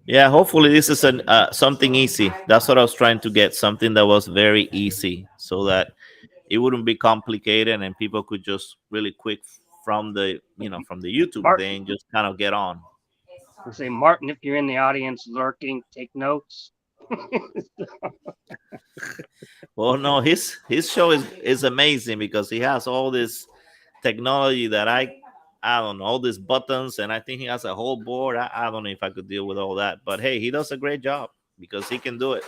Yeah, hopefully this is something easy. That's what I was trying to get, something that was very easy, so that it wouldn't be complicated and people could just really quick from the from the YouTube Martin. thing, just kind of get on. I say, Martin, if you're in the audience lurking, take notes. Well, no, his show is amazing because he has all this technology that I don't know, all these buttons, and I think he has a whole board. I don't know if I could deal with all that, but hey, he does a great job because he can do it.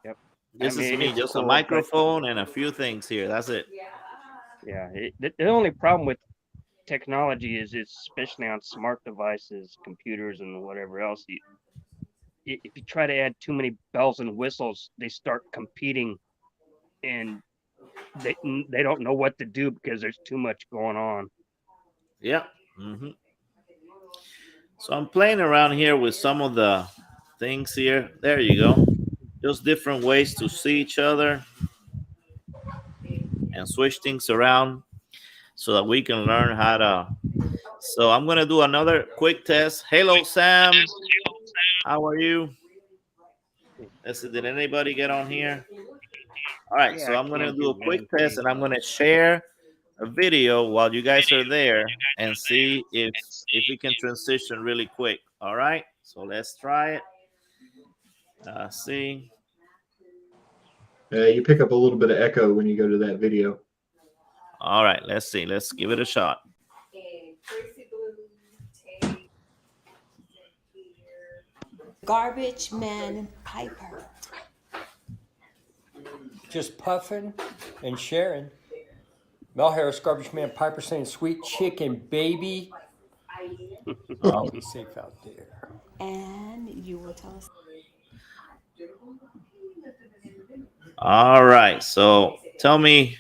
Yep. This is me, it's just cool, a but- microphone and a few things here. That's it. Yeah, the only problem with technology is, especially on smart devices, computers, and whatever else, if you try to add too many bells and whistles, they start competing, and they don't know what to do because there's too much going on. Yeah. Mm-hmm. So I'm playing around here with some of the things here. There you go. Just different ways to see each other and switch things around so that we can learn how to. So I'm going to do another quick test. Hello, Sam. How are you? Let's see, did anybody get on here? All right, so I'm going to do a quick test, and I'm going to share a video while you guys are there and see if we can transition really quick. All right, so let's try it. See. You pick up a little bit of echo when you go to that video. All right, let's see. Let's give it a shot. Garbage Man Piper. Just puffing and sharing. Mel Harris, Garbage Man Piper saying, "Sweet chicken, baby." Oh, be safe out there. And you will tell us. All right, so tell me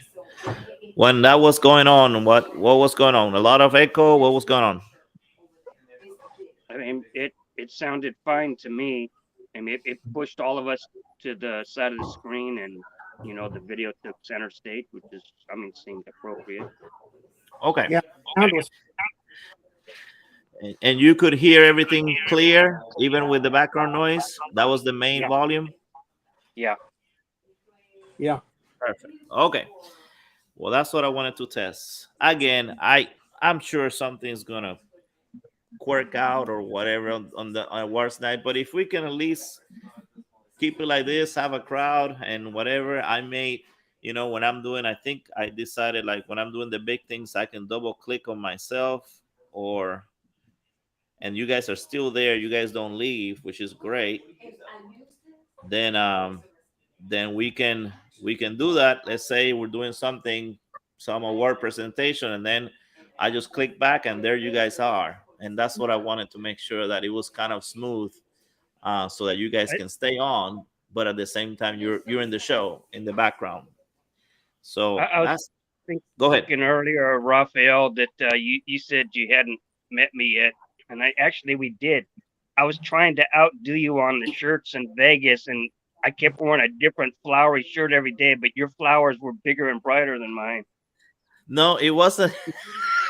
when that was going on. What was going on? A lot of echo. What was going on? I mean, it sounded fine to me. I mean, it pushed all of us to the side of the screen, and the video took center stage, which is, seemed appropriate. Okay. Yeah. Sound was And you could hear everything clear, even with the background noise. That was the main volume. Yeah. Yeah. Perfect. Okay. Well, that's what I wanted to test. Again, I'm sure something's gonna quirk out or whatever on Wars Night, but if we can at least keep it like this, have a crowd and whatever, I may, when I'm doing, I think I decided, like, when I'm doing the big things, I can double click on myself, and you guys are still there, you guys don't leave, which is great. Then we can do that. Let's say we're doing some award presentation, and then I just click back and there you guys are. And that's what I wanted to make sure, that it was kind of smooth, so that you guys can stay on, but at the same time you're in the show in the background. So I was go ahead. thinking earlier, Raphael, that you said you hadn't met me yet, and we did. I was trying to outdo you on the shirts in Vegas, and I kept wearing a different flowery shirt every day, but your flowers were bigger and brighter than mine. No, it wasn't.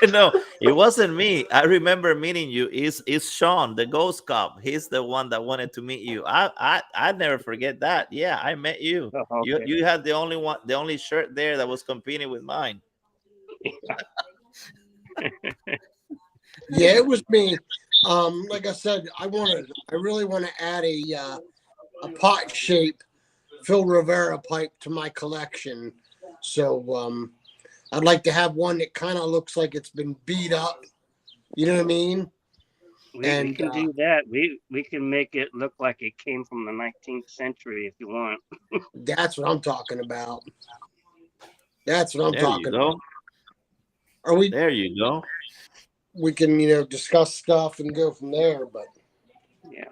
No, it wasn't me. I remember meeting you. It's Sean, the Ghost Cop. He's the one that wanted to meet you. I never forget that. Yeah, I met you. Oh, okay. You had the only shirt there that was competing with mine. Yeah, it was me. Like I said, I really want to add a pot shape Phil Rivera pipe to my collection. So I'd like to have one that kind of looks like it's been beat up. You know what I mean? We can do that. We can make it look like it came from the 19th century if you want. That's what I'm talking about. That's what I'm There talking you go. about. Are we? There you go. We can, discuss stuff and go from there. But yeah,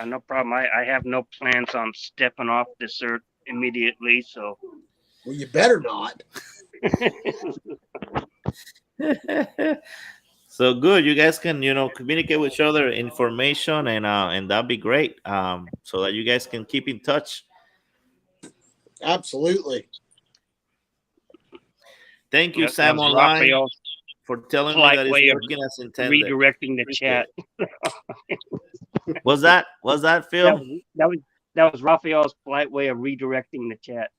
no problem. I have no plans on stepping off this earth immediately. So, well, you better not. So good. You guys can, communicate with each other information, and that'd be great. So that you guys can keep in touch. Absolutely. Thank you, That Sam was Online, Raphael's for telling me polite that way it's of working as intended. redirecting the chat. Was that Phil? That was Raphael's polite way of redirecting the chat.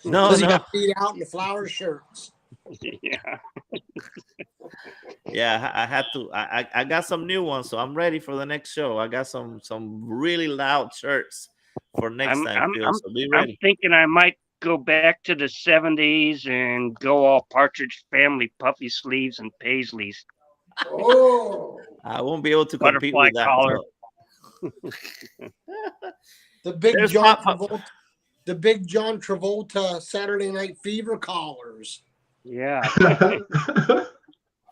No, Because he got beat out in the flower shirts. Yeah. Yeah, I had to. I got some new ones, so I'm ready for the next show. I got some really loud shirts for next I'm time, I'm Phil. I'm So be I'm ready. thinking I might go back to the 70s and go all Partridge Family, puffy sleeves and paisleys, Oh, I won't be able to compete butterfly with that. collar. So. the big There's John Pop. Travolta, the big John Travolta Saturday Night Fever collars. Yeah.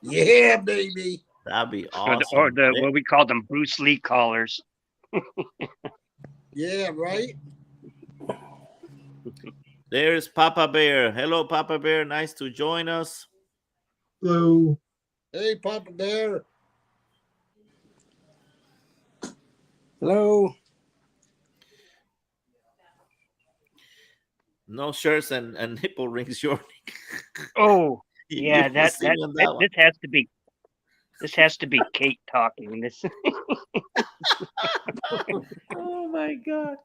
Yeah, baby. That'd be Or awesome. the what we call them Bruce Lee collars. Yeah, right. There's Papa Bear. Hello, Papa Bear. Nice to join us. Hello. Hey, Papa Bear. Hello. No shirts and nipple rings, Jordan. Oh, You yeah, must see on that one. this has to be Kate talking. This Oh my God.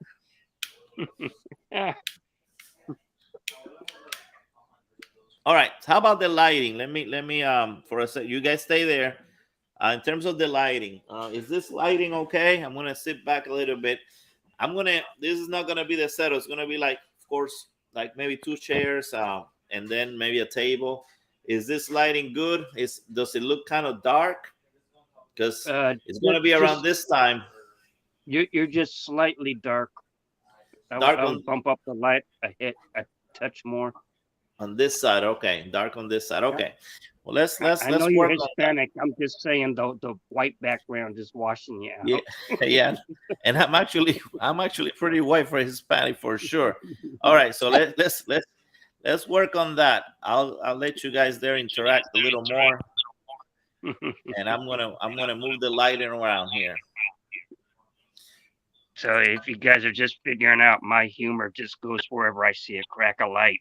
All right. How about the lighting? Let me for a sec. You guys stay there. In terms of the lighting, is this lighting okay? I'm gonna sit back a little bit. This is not gonna be the setup. It's gonna be like, of course, like maybe 2 chairs, and then maybe a table. Is this lighting good? Does it look kind of dark? Because it's gonna be around this time. You're just slightly dark. I Dark would on bump up the light a touch more. on this side. Okay, dark on this side. Okay. Well, let's I know you're work on that. Hispanic. I'm just saying the white background is washing you out. Yeah, yeah. And I'm actually pretty white for Hispanic for sure. All right, so let's work on that. I'll let you guys there interact a little more, and I'm gonna move the lighting around here. So if you guys are just figuring out, my humor just goes wherever I see a crack of light.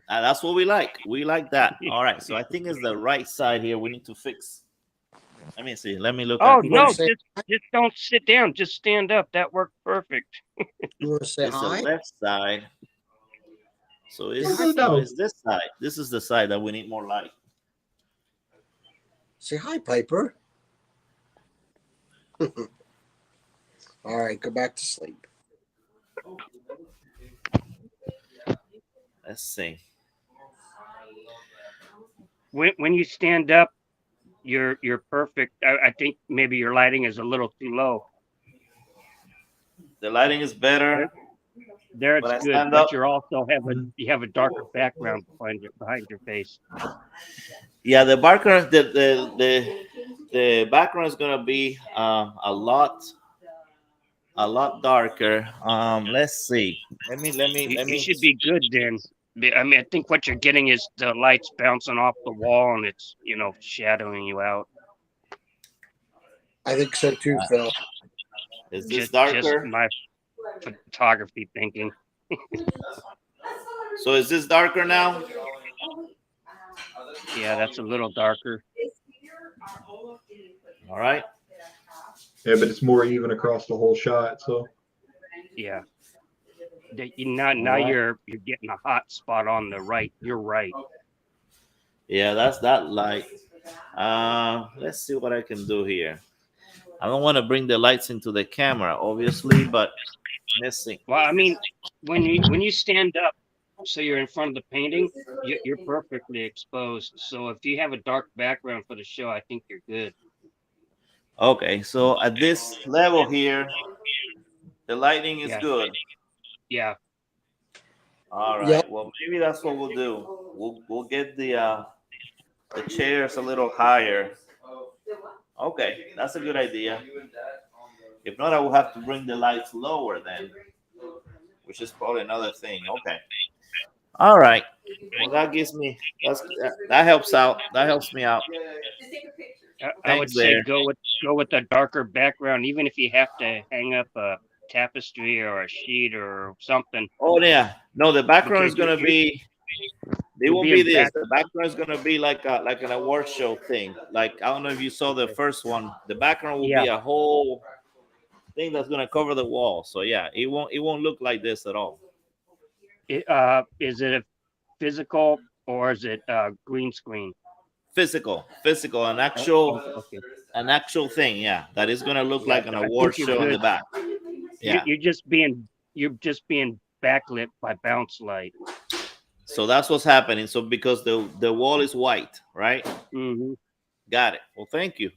That's what we like. We like that. All right, so I think it's the right side here. We need to fix. Let me see. Let me look. Oh at no! this. Just don't sit down. Just stand up. That worked perfect. You want to say It's hi? the left side. So it's this side. This is the side that we need more light. Say hi, Piper. All right, go back to sleep. Let's see. When you stand up, you're perfect. I think maybe your lighting is a little too low. The lighting is better. There When I it's good, stand but up- you're also you have a darker background behind your face. Yeah, the background, the background is gonna be a lot darker. Let's see. Let You me. should be good then. I mean, I think what you're getting is the lights bouncing off the wall and it's shadowing you out. I think so too, Phil. Is this Just darker? my photography thinking. So is this darker now? Yeah, that's a little darker. All right. Yeah, but it's more even across the whole shot. So Yeah. Now you're getting a hot spot on the right. You're right. Yeah, that's that light. Let's see what I can do here. I don't want to bring the lights into the camera, obviously, but let's see. Well, I mean, when you stand up, so you're in front of the painting, you're perfectly exposed. So if you have a dark background for the show, I think you're good. Okay, so at this level here, the lighting is Yeah. good. Yeah. All right. Yep. Well, maybe that's what we'll do. We'll get the chairs a little higher. Okay, that's a good idea. If not, I will have to bring the lights lower then, which is probably another thing. Okay. All right. Well, that gives me that helps out. That helps me out. I would Thanks say there. go with a darker background, even if you have to hang up a tapestry or a sheet or something. Oh yeah. No, the background is Because gonna be. They you're won't being be this. back- The background is gonna be like an award show thing. Like I don't know if you saw the first one. The background will be Yeah. a whole thing that's gonna cover the wall. So yeah, it won't look like this at all. Is it physical or is it green screen? Physical, an Okay. actual thing. Yeah, that is gonna look Yeah, like an I award think you're show in the good. back. Yeah. You're just being backlit by bounce light. So that's what's happening. So because the wall is white, right? Mm-hmm. Got it. Well, thank you.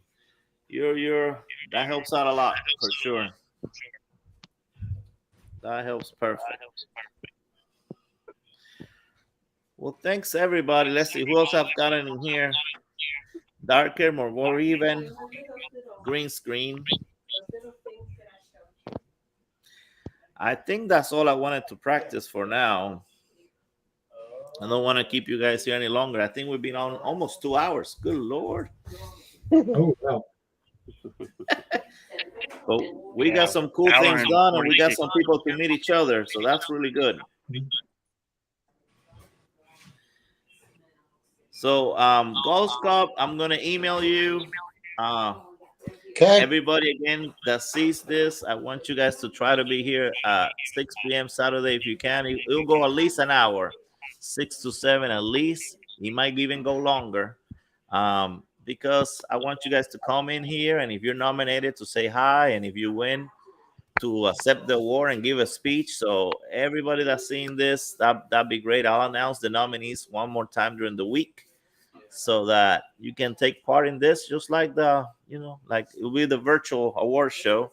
You're that helps out a lot for sure. That helps perfect. Well, thanks everybody. Let's see who else I've gotten in here. Darker, more even. Green screen. I think that's all I wanted to practice for now. I don't want to keep you guys here any longer. I think we've been on almost 2 hours. Good Lord. Oh, wow. But we got some cool Hour things and done, and we got 46. some people to meet each other. So that's really good. So, Golf Cup, I'm going to email you. Okay. Everybody, again, that sees this, I want you guys to try to be here at 6 p.m. Saturday if you can. It'll go at least an hour, 6 to 7 at least. It might even go longer because I want you guys to come in here, and if you're nominated, to say hi, and if you win, to accept the award and give a speech. So everybody that's seeing this, that'd be great. I'll announce the nominees one more time during the week, so that you can take part in this, just like like it'll be the virtual award show.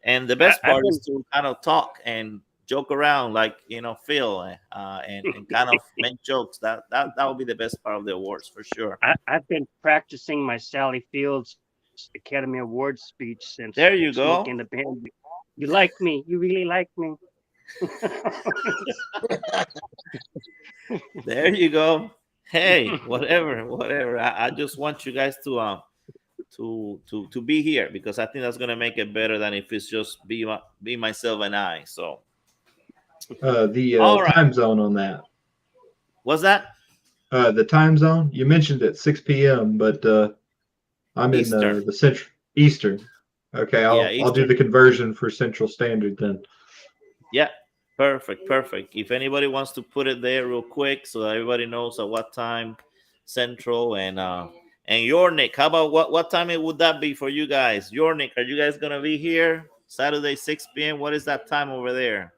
And the best part is to kind of talk and joke around, like Phil, and kind of make jokes. That will be the best part of the awards for sure. I've been practicing my Sally Fields Academy Awards speech since. There you go. In the band. You like me. You really like me. There you go. Hey, whatever. I just want you guys to be here, because I think that's gonna make it better than if it's just be myself and I. So the All right. time zone on that. What's that? The time zone you mentioned at 6 p.m., but I'm Eastern. in the Central Eastern. Okay, I'll do Eastern. the conversion for Central Standard then. Yeah, perfect. If anybody wants to put it there real quick, so that everybody knows at what time Central, and your Nick, how about what time would that be for you guys? Your Nick, are you guys gonna be here Saturday 6 p.m.? What is that time over there?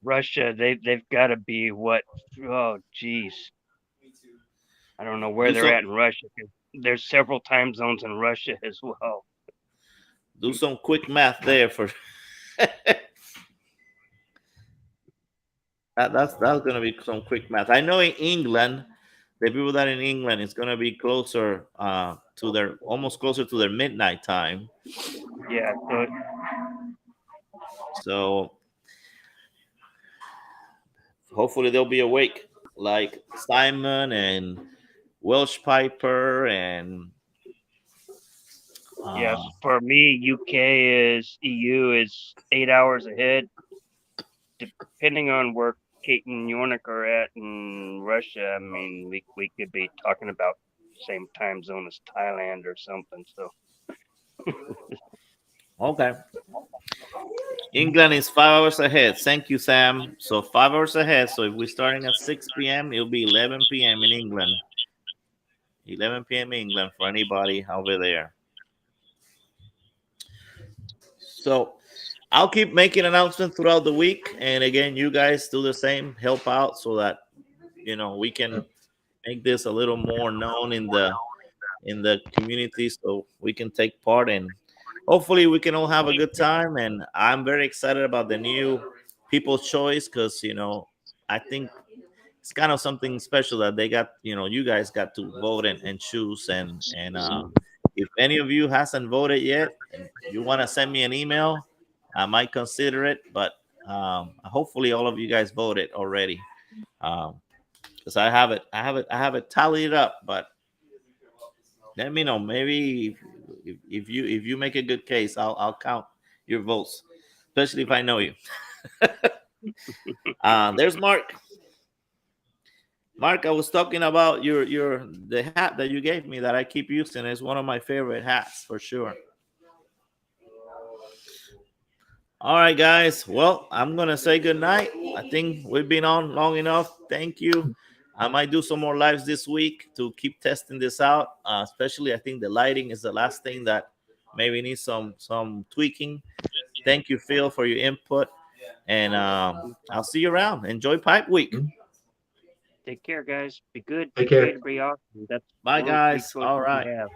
Russia, they've got to be what? Oh, geez. I don't know where they're at in Russia. There's several time zones in Russia as well. Do some quick math there for that's gonna be some quick math. I know in England, the people that in England, it's gonna be closer almost closer to their midnight time. Yeah. So hopefully they'll be awake, like Simon and Welsh Piper and. Yes, for me, EU is 8 hours ahead. Depending on where Kate and Yornik are at in Russia, I mean, we could be talking about the same time zone as Thailand or something. So, Okay. England is 5 hours ahead. Thank you, Sam. So 5 hours ahead. So if we're starting at 6 p.m., it'll be 11 p.m. in England. 11 p.m. in England for anybody over there. So I'll keep making announcements throughout the week. And again, you guys do the same, help out so that, we can make this a little more known in the community, so we can take part, and hopefully we can all have a good time. And I'm very excited about the new People's Choice, because, I think it's kind of something special that they got, you guys got to vote and choose. And if any of you hasn't voted yet, and you want to send me an email, I might consider it. But hopefully all of you guys voted already, because I have it tallied up. But let me know. Maybe if you make a good case, I'll count your votes, especially if I know you. There's Mark. Mark, I was talking about the hat that you gave me that I keep using. It's one of my favorite hats for sure. All right, guys. Well, I'm gonna say good night. I think we've been on long enough. Thank you. I might do some more lives this week to keep testing this out. Especially, I think the lighting is the last thing that maybe needs some tweaking. Thank you, Phil, for your input, and I'll see you around. Enjoy Pipe Week. Take care, guys. Be good. Take Be care. great, be awesome. That's Bye, one of the guys. choices All we right. have.